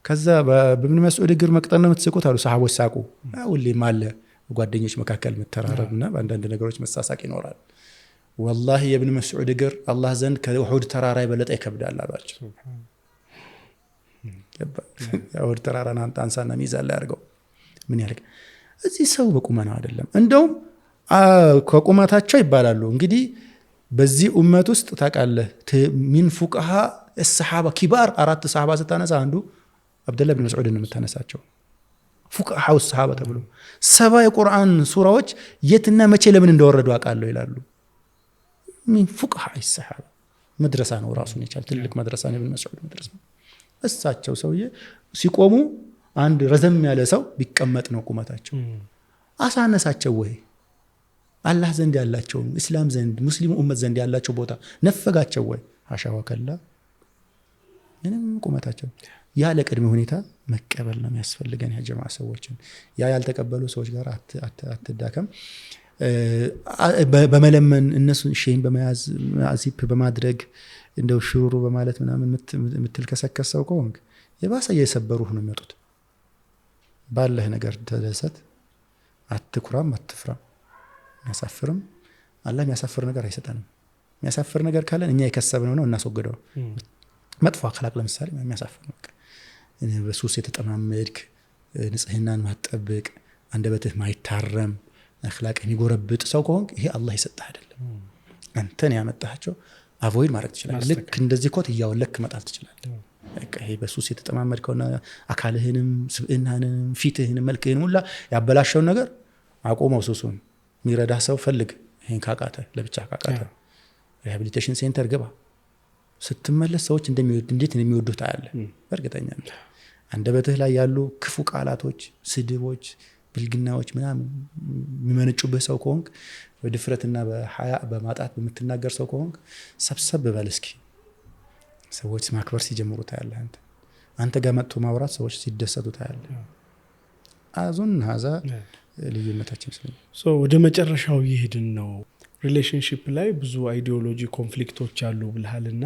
ከዛ በኢብኑ መስዑድ እግር መቅጠን ነው የምትስቁት አሉ። ሰሃቦች ሳቁ። ሁሌም አለ ጓደኞች መካከል መተራረብና በአንዳንድ ነገሮች መሳሳቅ ይኖራል። ወላሂ የኢብኑ መስዑድ እግር አላህ ዘንድ ከኡሁድ ተራራ የበለጠ ይከብዳል አሏቸው። የኡሁድ ተራራን አንሳና ሚዛን ላይ አድርገው ምን ያልክ እዚህ ሰው በቁመናው አይደለም። እንደውም ከቁመታቸው ይባላሉ እንግዲህ በዚህ ኡመት ውስጥ ታውቃለህ ሚን ፉቅሃ الصحابه ኪባር 4 ሰሃባ ስታነሳ አንዱ አብደላህ ብን መስዑድ ነው የምታነሳቸው። ፉቅሃ الصحابه ተብሎ 70 የቁርአን ሱራዎች የትና መቼ ለምን እንደወረዱ አውቃለሁ ይላሉ። ሚን ፉቅሃ الصحابه መድረሳ ነው ራሱን የቻለ ትልቅ መድረሳ ነው። ብን መስዑድ መድረሳ እሳቸው ሰውዬ ሲቆሙ አንድ ረዘም ያለ ሰው ቢቀመጥ ነው ቁመታቸው። አሳነሳቸው ወይ? አላህ ዘንድ ያላቸው እስላም ዘንድ ሙስሊሙ ኡመት ዘንድ ያላቸው ቦታ ነፈጋቸው ወይ? ሐሻ ወከላ። ምንም ቁመታቸው ያለ ቅድመ ሁኔታ መቀበል ነው የሚያስፈልገን። ያ ጀማዓ ሰዎችን ያ ያልተቀበሉ ሰዎች ጋር አትዳከም። በመለመን እነሱ ሼን በመያዝ አዚፕ በማድረግ እንደው ሽሩሩ በማለት ምናምን የምትልከሰከሰው ከሆንክ የባሰ እየሰበሩህ ነው የሚወጡት። ባለህ ነገር ተደሰት፣ አትኩራም፣ አትፍራም። የሚያሳፍርም አላህ የሚያሳፍር ነገር አይሰጠንም። የሚያሳፍር ነገር ካለን እኛ የከሰብነው ነው እናስወግደው። መጥፎ አክላቅ ለምሳሌ የሚያሳፍር ነው። በሱስ የተጠማመድክ ንጽህናን ማጠብቅ፣ አንደበትህ ማይታረም አክላቅ የሚጎረብጥ ሰው ከሆንክ ይሄ አላህ የሰጠህ አይደለም። አንተን ያመጣቸው አቮይድ ማድረግ ትችላለህ። ልክ እንደዚህ ኮት እያወለክ መጣል ትችላለህ። በቃ ይሄ በሱስ የተጠማመድከውና አካልህንም ስብዕናህንም ፊትህንም መልክህንም ሁላ ያበላሸውን ነገር አቆመው። ሱሱን የሚረዳ ሰው ፈልግ። ይሄን ካቃተ ለብቻ ካቃተ ሪሃቢሊቴሽን ሴንተር ግባ። ስትመለስ ሰዎች እንዴት እንደሚወዱህ ታያለህ። በእርግጠኛ አንደበትህ ላይ ያሉ ክፉ ቃላቶች፣ ስድቦች፣ ብልግናዎች ምናምን የሚመነጩብህ ሰው ከሆንክ በድፍረትና በሐያ በማጣት በምትናገር ሰው ከሆንክ ሰብሰብ በል እስኪ። ሰዎች ማክበር ሲጀምሩ ታያለህ። አንተ ጋር መጥቶ ማውራት ሰዎች ሲደሰቱ ታያለህ። አዙን ሀዛ ልዩነታችን ስለኝ ወደ መጨረሻው ይሄድን ነው። ሪሌሽንሺፕ ላይ ብዙ አይዲዮሎጂ ኮንፍሊክቶች አሉ ብልሃልና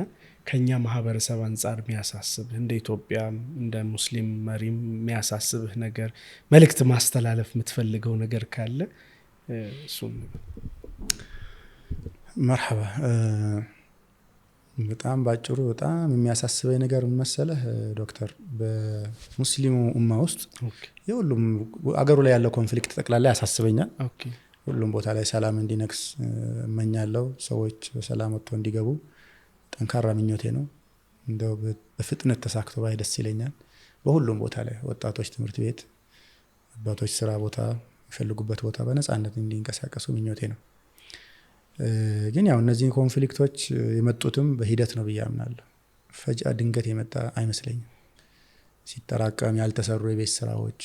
ከኛ ማህበረሰብ አንጻር የሚያሳስብህ እንደ ኢትዮጵያም እንደ ሙስሊም መሪም የሚያሳስብህ ነገር መልእክት ማስተላለፍ የምትፈልገው ነገር ካለ እሱን። መርሐባ። በጣም ባጭሩ በጣም የሚያሳስበኝ ነገር ምን መሰለህ ዶክተር፣ በሙስሊሙ ኡማ ውስጥ የሁሉም አገሩ ላይ ያለው ኮንፍሊክት ጠቅላላ ያሳስበኛል። ሁሉም ቦታ ላይ ሰላም እንዲነግስ እመኛለሁ። ሰዎች በሰላም ወጥቶ እንዲገቡ ጠንካራ ምኞቴ ነው። እንደው በፍጥነት ተሳክቶ ባይ ደስ ይለኛል። በሁሉም ቦታ ላይ ወጣቶች ትምህርት ቤት፣ አባቶች ስራ ቦታ፣ የሚፈልጉበት ቦታ በነፃነት እንዲንቀሳቀሱ ምኞቴ ነው። ግን ያው እነዚህ ኮንፍሊክቶች የመጡትም በሂደት ነው ብዬ አምናለሁ። ፈጅአ ድንገት የመጣ አይመስለኝም። ሲጠራቀም ያልተሰሩ የቤት ስራዎች፣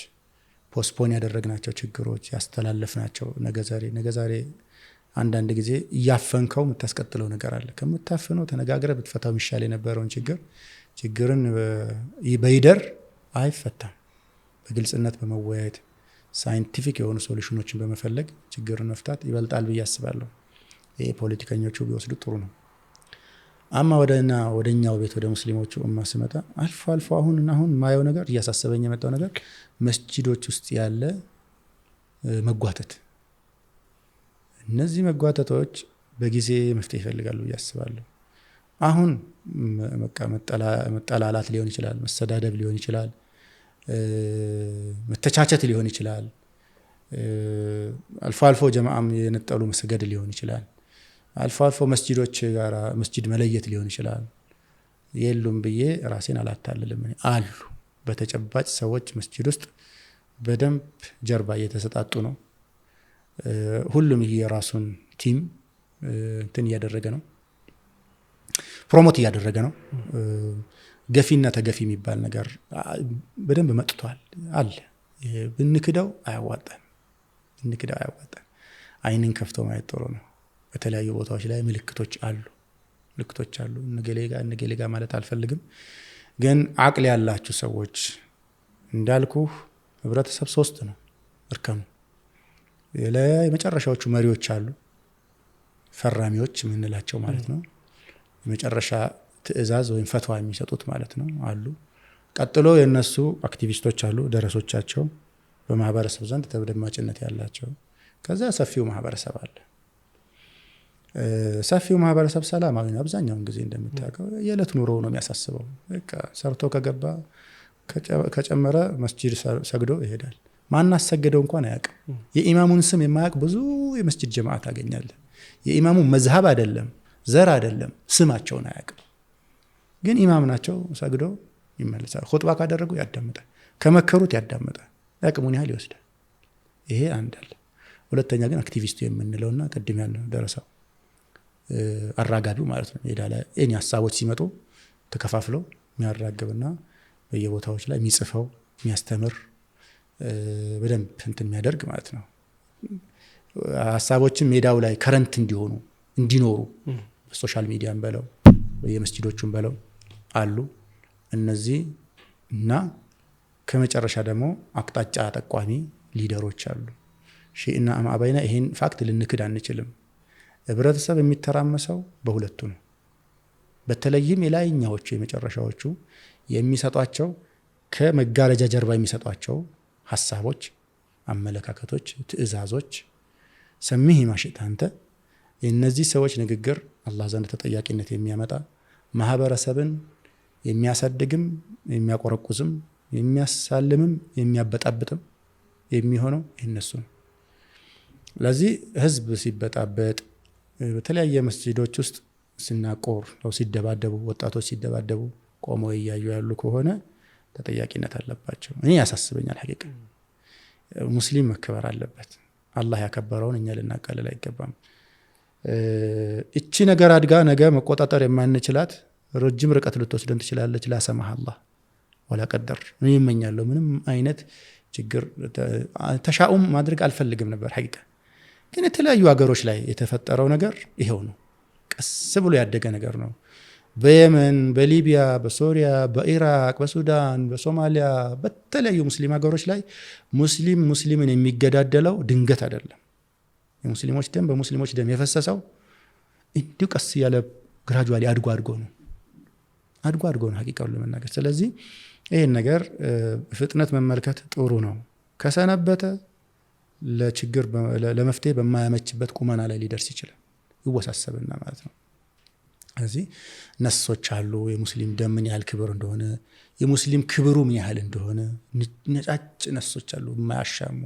ፖስፖን ያደረግናቸው ችግሮች፣ ያስተላለፍናቸው ነገ ዛሬ አንዳንድ ጊዜ እያፈንከው የምታስቀጥለው ነገር አለ። ከምታፍነው ተነጋግረ ብትፈታው የሚሻል የነበረውን ችግርን በይደር አይፈታም። በግልጽነት በመወያየት ሳይንቲፊክ የሆኑ ሶሉሽኖችን በመፈለግ ችግርን መፍታት ይበልጣል ብዬ አስባለሁ። ይሄ ፖለቲከኞቹ ቢወስዱ ጥሩ ነው። አማ ወደኛው ቤት ወደ ሙስሊሞቹ ኡማ ስመጣ አልፎ አሁን ማየው ነገር እያሳሰበኝ የመጣው ነገር መስጂዶች ውስጥ ያለ መጓተት። እነዚህ መጓተቶች በጊዜ መፍትሄ ይፈልጋሉ ብዬ አስባለሁ። አሁን መጠላላት ሊሆን ይችላል፣ መሰዳደብ ሊሆን ይችላል፣ መተቻቸት ሊሆን ይችላል፣ አልፎ ጀማዓም የነጠሉ መስገድ ሊሆን ይችላል፣ አልፎ መስጂዶች ጋር መስጂድ መለየት ሊሆን ይችላል። የሉም ብዬ ራሴን አላታልልም። አሉ በተጨባጭ ሰዎች መስጂድ ውስጥ በደንብ ጀርባ እየተሰጣጡ ነው። ሁሉም የራሱን ቲም እንትን እያደረገ ነው፣ ፕሮሞት እያደረገ ነው። ገፊና ተገፊ የሚባል ነገር በደንብ መጥቷል አለ። ብንክደው አያዋጣን። አይንን ከፍቶ ማየት ጥሩ ነው። በተለያዩ ቦታዎች ላይ ምልክቶች አሉ። እነገሌጋ ማለት አልፈልግም፣ ግን አቅል ያላችሁ ሰዎች እንዳልኩ ህብረተሰብ 3 ነው እርከኑ። የመጨረሻዎቹ መሪዎች አሉ፣ ፈራሚዎች የምንላቸው ማለት ነው። የመጨረሻ ትዕዛዝ ወይም ፈትዋ የሚሰጡት ማለት ነው አሉ። ቀጥሎ የነሱ አክቲቪስቶች አሉ፣ ደረሶቻቸው በማህበረሰብ ዘንድ ተደማጭነት ያላቸው። ከዛ ሰፊው ማህበረሰብ አለ። ሰፊው ማህበረሰብ ሰላማዊ ነው። አብዛኛውን ጊዜ እንደምታውቀው የዕለት ኑሮ ነው የሚያሳስበው። በቃ ሰርቶ ከገባ ከጨመረ መስጂድ ሰግዶ ይሄዳል። ማናሰገደው እንኳን አያውቅም። የኢማሙን ስም የማያውቅ ብዙ የመስጂድ ጀማዓ ታገኛለህ። የኢማሙ መዝሀብ አይደለም ዘር አይደለም ስማቸውን አያውቅም። ግን ኢማም ናቸው፣ ሰግዶ ይመለሳል። ኹጥባ ካደረጉ ያዳምጣል፣ ከመከሩት ያዳምጣል፣ ያቅሙን ያህል ይወስዳል። ይሄ አንድ አለ። ሁለተኛ ግን አክቲቪስቱ የምንለውና ቅድም ያለው ደረሰው አራጋቢው ማለት ነው። ሜዳ ላይ እኔ ሀሳቦች ሲመጡ ተከፋፍለው የሚያራግብና በየቦታዎች ላይ የሚጽፈው የሚያስተምር በደንብ እንትን የሚያደርግ ማለት ነው። ሀሳቦችን ሜዳው ላይ ከረንት እንዲኖሩ በሶሻል ሚዲያም በለው በየመስጂዶቹም በለው አሉ እነዚህ። እና ከመጨረሻ ደግሞ አቅጣጫ ጠቋሚ ሊደሮች አሉ። ሺእና አማባይና ይሄን ፋክት ልንክድ አንችልም። ህብረተሰብ የሚተራመሰው በሁለቱ ነው። በተለይም የላይኛዎቹ የመጨረሻዎቹ የሚሰጧቸው ከመጋረጃ ጀርባ የሚሰጧቸው ሀሳቦች፣ አመለካከቶች፣ ትዕዛዞች ሰሚህ ማሽት አንተ የእነዚህ ሰዎች ንግግር አላህ ዘንድ ተጠያቂነት የሚያመጣ ማህበረሰብን የሚያሳድግም የሚያቆረቁዝም የሚያሳልምም የሚያበጣብጥም የሚሆነው እነሱ ነው። ለዚህ ህዝብ ሲበጣበጥ በተለያየ መስጂዶች ውስጥ ሲናቆር ነው ሲደባደቡ ወጣቶች ሲደባደቡ ቆመው እያዩ ያሉ ከሆነ ተጠያቂነት አለባቸው። እኔ ያሳስበኛል። ሐቂቃ ሙስሊም መከበር አለበት። አላህ ያከበረውን እኛ ልናቀልል አይገባም። እቺ ነገር አድጋ ነገ መቆጣጠር የማንችላት ረጅም ርቀት ልትወስደን ትችላለች። ላሰማህ አላህ ወላ ቀደር። እኔ እመኛለሁ ምንም አይነት ችግር ተሻኡም ማድረግ አልፈልግም ነበር ሐቂቃ። ግን የተለያዩ ሀገሮች ላይ የተፈጠረው ነገር ይሄው ነው። ቀስ ብሎ ያደገ ነገር ነው። በየመን፣ በሊቢያ፣ በሶሪያ፣ በኢራቅ፣ በሱዳን፣ በሶማሊያ በተለያዩ ሙስሊም ሀገሮች ላይ ሙስሊምን የሚገዳደለው ድንገት አይደለም። የሙስሊሞች ደም በሙስሊሞች ደም የፈሰሰው እንዲሁ ቀስ ያለ ግራጁዋሊ አድጎ ነው ሐቂቃውን ለመናገር። ስለዚህ ይህን ነገር ፍጥነት መመልከት ጥሩ ነው። ከሰነበተ ለችግር ለመፍትሄ በማያመችበት ቁመና ላይ ሊደርስ ይችላል። ይወሳሰብና ማለት ነው። እዚህ ነሶች አሉ የሙስሊም ደም ምን ያህል ክብር እንደሆነ የሙስሊም ክብሩ ምን ያህል እንደሆነ ነጫጭ ነሶች አሉ የማያሻሙ።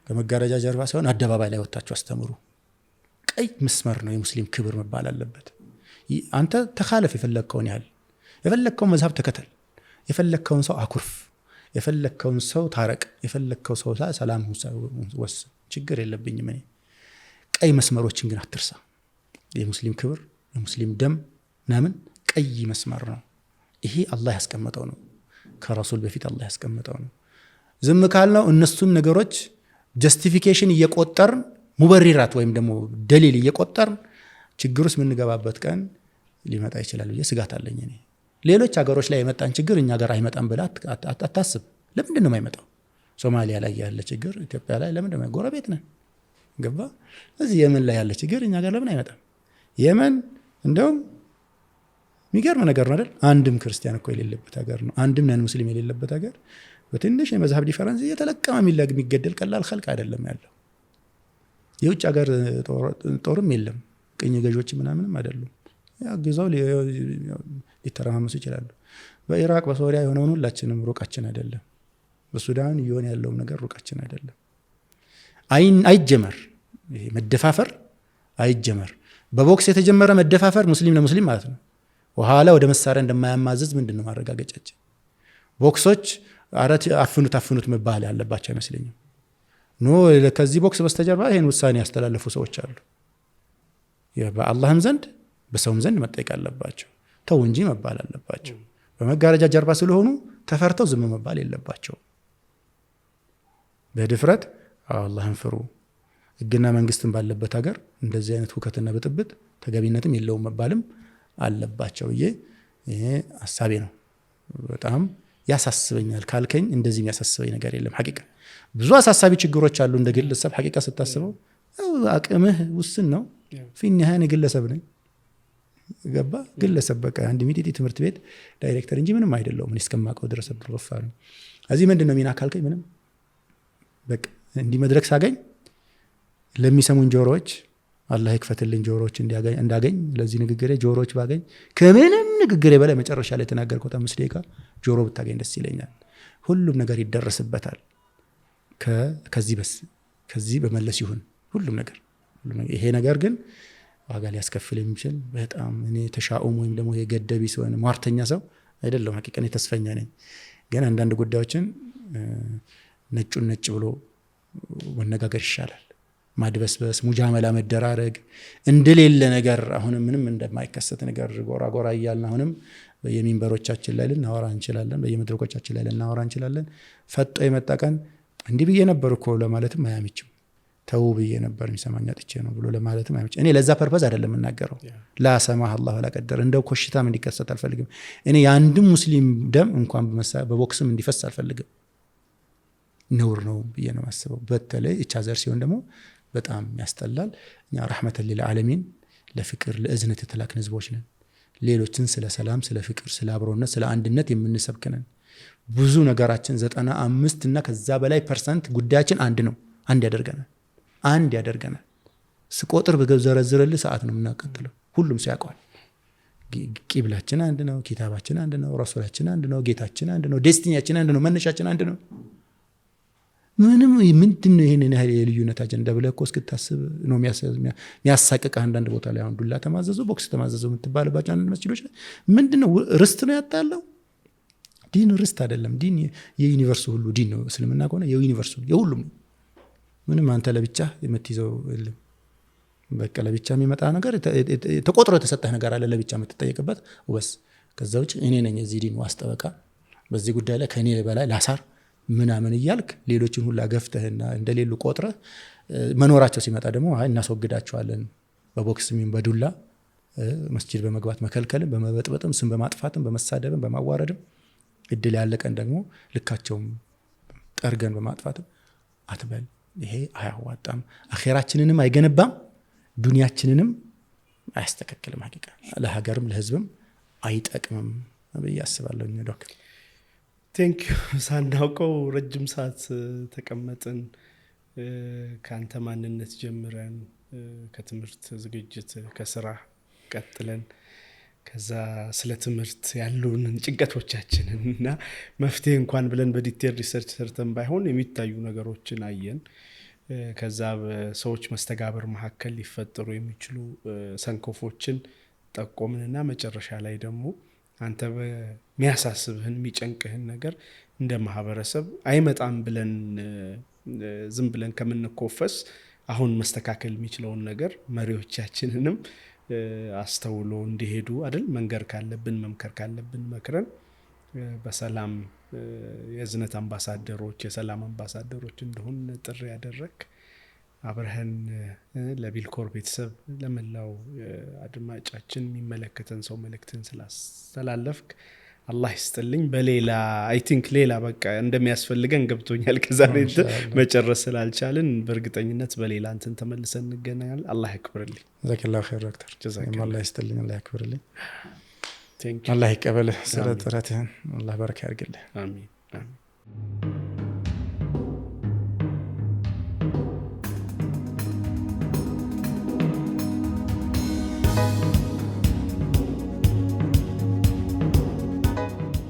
ከመጋረጃ ጀርባ ሳይሆን አደባባይ ላይ ወጣችሁ አስተምሩ። ቀይ መስመር ነው የሙስሊም ክብር መባል አለበት። አንተ ተኻለፍ የፈለግከውን ያህል የፈለግከውን መዝሀብ ተከተል፣ የፈለግከውን ሰው አኩርፍ፣ የፈለግከውን ሰው ታረቅ፣ የፈለግከው ሰው ሰላም ወስን፣ ችግር የለብኝም እኔ። ቀይ መስመሮችን ግን አትርሳ። የሙስሊም ክብር የሙስሊም ደም ምናምን ቀይ መስመር ነው። ይሄ አላህ ያስቀመጠው ነው፣ ከረሱል በፊት አላህ ያስቀመጠው ነው። ዝም ካልነው እነሱን ነገሮች ጀስቲፊኬሽን እየቆጠርን ሙበሪራት ወይም ደግሞ ደሊል እየቆጠርን ችግር ውስጥ የምንገባበት ቀን ሊመጣ ይችላል ብዬ ስጋት አለኝ እኔ። ሌሎች ሀገሮች ላይ የመጣን ችግር እኛ ጋር አይመጣም ብለህ አታስብ። ለምንድን ነው የማይመጣው? ሶማሊያ ላይ ያለ ችግር ኢትዮጵያ ላይ ለምንድን ነው? ጎረቤት ነን፣ ገባ? እዚህ የመን ላይ ያለ ችግር እኛ ጋር ለምን አይመጣም? የመን እንደውም የሚገርም ነገር ነው አይደል? አንድም ክርስቲያን እኮ የሌለበት ሀገር ነው። አንድም ነን ሙስሊም የሌለበት ሀገር። በትንሽ የመዝሀብ ዲፈረንስ እየተለቀመ የሚገደል ቀላል ኸልቅ አይደለም ያለው። የውጭ ሀገር ጦርም የለም፣ ቅኝ ገዢዎች ምናምንም አይደሉም። ግዛው ሊተረማመሱ ይችላሉ። በኢራቅ በሶሪያ የሆነውን ሁላችንም ሩቃችን አይደለም። በሱዳን እየሆነ ያለውም ነገር ሩቃችን አይደለም። አይጀመር፣ ይሄ መደፋፈር አይጀመር። በቦክስ የተጀመረ መደፋፈር ሙስሊም ለሙስሊም ማለት ነው። በኋላ ወደ መሳሪያ እንደማያማዘዝ ምንድን ነው ማረጋገጫችን? ቦክሶች አፍኑት መባል ያለባቸው አይመስለኝም። ከዚህ ቦክስ በስተጀርባ ይህን ውሳኔ ያስተላለፉ ሰዎች አሉ። በአላህም ዘንድ በሰውም ዘንድ መጠየቅ አለባቸው። ተው እንጂ መባል አለባቸው። በመጋረጃ ጀርባ ስለሆኑ ተፈርተው ዝም መባል የለባቸው። በድፍረት አላህን ፍሩ። ሕግና መንግስትን ባለበት ሀገር እንደዚህ አይነት ሁከትና ብጥብጥ ተገቢነትም የለውም መባልም አለባቸው። ይሄ ሀሳቤ ነው። በጣም ያሳስበኛል ካልከኝ እንደዚህ የሚያሳስበኝ ነገር የለም። ሐቂቃ ብዙ አሳሳቢ ችግሮች አሉ እንደ ግለሰብ። ሐቂቃ ስታስበው አቅምህ ውስን ነው። ፊኒሃን ግለሰብ ነኝ፣ ገባ? ግለሰብ በቃ አንድ ሚጢጢ ትምህርት ቤት ዳይሬክተር እንጂ ምንም አይደለሁም እኔ እስከማውቀው ድረስ አብዱልገፋር ነው። እዚህ ምንድን ነው ሚና ካልከኝ ምንም በቃ እንዲህ መድረክ ሳገኝ ለሚሰሙን ጆሮዎች አላህ ይክፈትልኝ ጆሮዎች እንዳገኝ ለዚህ ንግግሬ ጆሮዎች ባገኝ ከምንም ንግግሬ በላይ መጨረሻ ላይ የተናገርኩት 5 ደቂቃ ጆሮ ብታገኝ ደስ ይለኛል። ሁሉም ነገር ይደረስበታል። ከዚህ በመለስ ይሁን ሁሉም ነገር። ይሄ ነገር ግን ዋጋ ሊያስከፍል የሚችል በጣም እኔ ተሻኡም ወይም ደግሞ የገደቢ ሰው ሟርተኛ ሰው አይደለም። ሐቂቀን ተስፈኛ ነኝ። ግን አንዳንድ ጉዳዮችን ነጩን ነጭ ብሎ መነጋገር ይሻላል። ማድበስበስ፣ ሙጃመላ መደራረግ እንደሌለ ነገር አሁንም ምንም እንደማይከሰት ነገር ጎራ ጎራ እያልን አሁንም በየሚንበሮቻችን ላይ ልናወራ እንችላለን፣ በየመድረኮቻችን ላይ ልናወራ እንችላለን። ፈጦ የመጣ ቀን እንዲህ ብዬ ነበር እኮ ለማለትም አያምችም። ተው ብዬ ነበር የሚሰማኝ አጥቼ ነው ብሎ ለማለትም አያምችም። እኔ ለዛ ፐርፐዝ አይደለም የምናገረው። ላሰማህ አላህ ወላቀደር እንደው ኮሽታም እንዲከሰት አልፈልግም። እኔ የአንድም ሙስሊም ደም እንኳን በቦክስም እንዲፈስ አልፈልግም። ነውር ነው ብዬ ነው የማስበው። በተለይ ኢቻዘር ሲሆን ደግሞ በጣም ያስጠላል። እኛ ረሕመተን ሊልዓለሚን ለፍቅር ለእዝነት የተላክን ህዝቦች ነን። ሌሎችን ስለ ሰላም፣ ስለ ፍቅር፣ ስለ አብሮነት፣ ስለ አንድነት የምንሰብክ ነን። ብዙ ነገራችን 95 እና ከዛ በላይ % ጉዳያችን አንድ ነው። አንድ ያደርገናል። ስቆጥር በዘረዝርልህ ሰዓት ነው የምናቀጥለው። ሁሉም ሰው ያውቀዋል። ቂብላችን አንድ ነው፣ ኪታባችን አንድ ነው፣ ረሱላችን አንድ ነው፣ ጌታችን አንድ ነው፣ ዴስቲኒያችን አንድ ነው፣ መነሻችን አንድ ነው። ምንድን ነው ይሄንን ያህል የልዩነት አጀንዳ ብለህ እኮ እስክታስብ ነው የሚያሳቅቅ። አንዳንድ ቦታ ላይ አሁን ዱላ ተማዘዙ፣ ቦክስ ተማዘዙ የምትባልባቸው አንዳንድ መስጂዶች ላይ ምንድን ነው ርስት ነው ያጣለው? ዲን ርስት አይደለም። ዲን የዩኒቨርሱ ሁሉ ዲን ነው። እስልምና ከሆነ የዩኒቨርሱ የሁሉም ነው። ምንም አንተ ለብቻ የምትይዘው የለም። በቃ ለብቻ የሚመጣ ነገር ተቆጥሮ የተሰጠህ ነገር አለ ለብቻ የምትጠየቅበት ወስ። ከዛ ውጭ እኔ ነኝ የዚህ ዲን ዋስጠበቃ፣ በዚህ ጉዳይ ላይ ከእኔ በላይ ላሳር ምናምን እያልክ ሌሎችን ሁላ ገፍተህና እንደሌሉ ቆጥረህ መኖራቸው ሲመጣ ደግሞ እናስወግዳቸዋለን በቦክስም በዱላ መስጂድ በመግባት መከልከልም፣ በመበጥበጥም፣ ስም በማጥፋትም፣ በመሳደብም፣ በማዋረድም እድል ያለቀን ደግሞ ልካቸውም ጠርገን በማጥፋትም አትበል። ይሄ አያዋጣም፣ አኼራችንንም አይገነባም፣ ዱንያችንንም አያስተካክልም። ሐቂቃ ለሀገርም ለህዝብም አይጠቅምም ብዬ አስባለሁ። ዶክተር ቴንኪዩ። ሳናውቀው ረጅም ሰዓት ተቀመጥን። ከአንተ ማንነት ጀምረን ከትምህርት ዝግጅት፣ ከስራ፣ ቀጥለን ከዛ ስለ ትምህርት ያሉንን ጭንቀቶቻችንን እና መፍትሄ እንኳን ብለን በዲቴል ሪሰርች ሰርተን ባይሆን የሚታዩ ነገሮችን አየን። ከዛ በሰዎች መስተጋብር መካከል ሊፈጠሩ የሚችሉ ሰንኮፎችን ጠቆምንና መጨረሻ ላይ ደግሞ አንተ በሚያሳስብህን የሚጨንቅህን ነገር እንደ ማህበረሰብ አይመጣም ብለን ዝም ብለን ከምንኮፈስ አሁን መስተካከል የሚችለውን ነገር መሪዎቻችንንም አስተውሎ እንዲሄዱ አይደል መንገር ካለብን መምከር ካለብን መክረን በሰላም የእዝነት አምባሳደሮች የሰላም አምባሳደሮች እንደሆን ጥሪ ያደረክ አብረህን ለቢልኮር ቤተሰብ ለመላው አድማጫችን የሚመለከተን ሰው መልእክትን ስላስተላለፍክ አላህ ይስጥልኝ። በሌላ አይ ቲንክ ሌላ በቃ እንደሚያስፈልገን ገብቶኛል። ከዛሬ መጨረስ ስላልቻልን በእርግጠኝነት በሌላ እንትን ተመልሰን እንገናኛለን። አላህ ያክብርልኝ። ጀዛከላሁ ኸይር ዶክተር። አላህ ይስጥልኝ። አላህ ያክብርልኝ። ቴንክ ዩ። አላህ ይቀበልህ። ስለ ጥረትህን አላህ በረካ ያርግልህ። አሚን አሚን።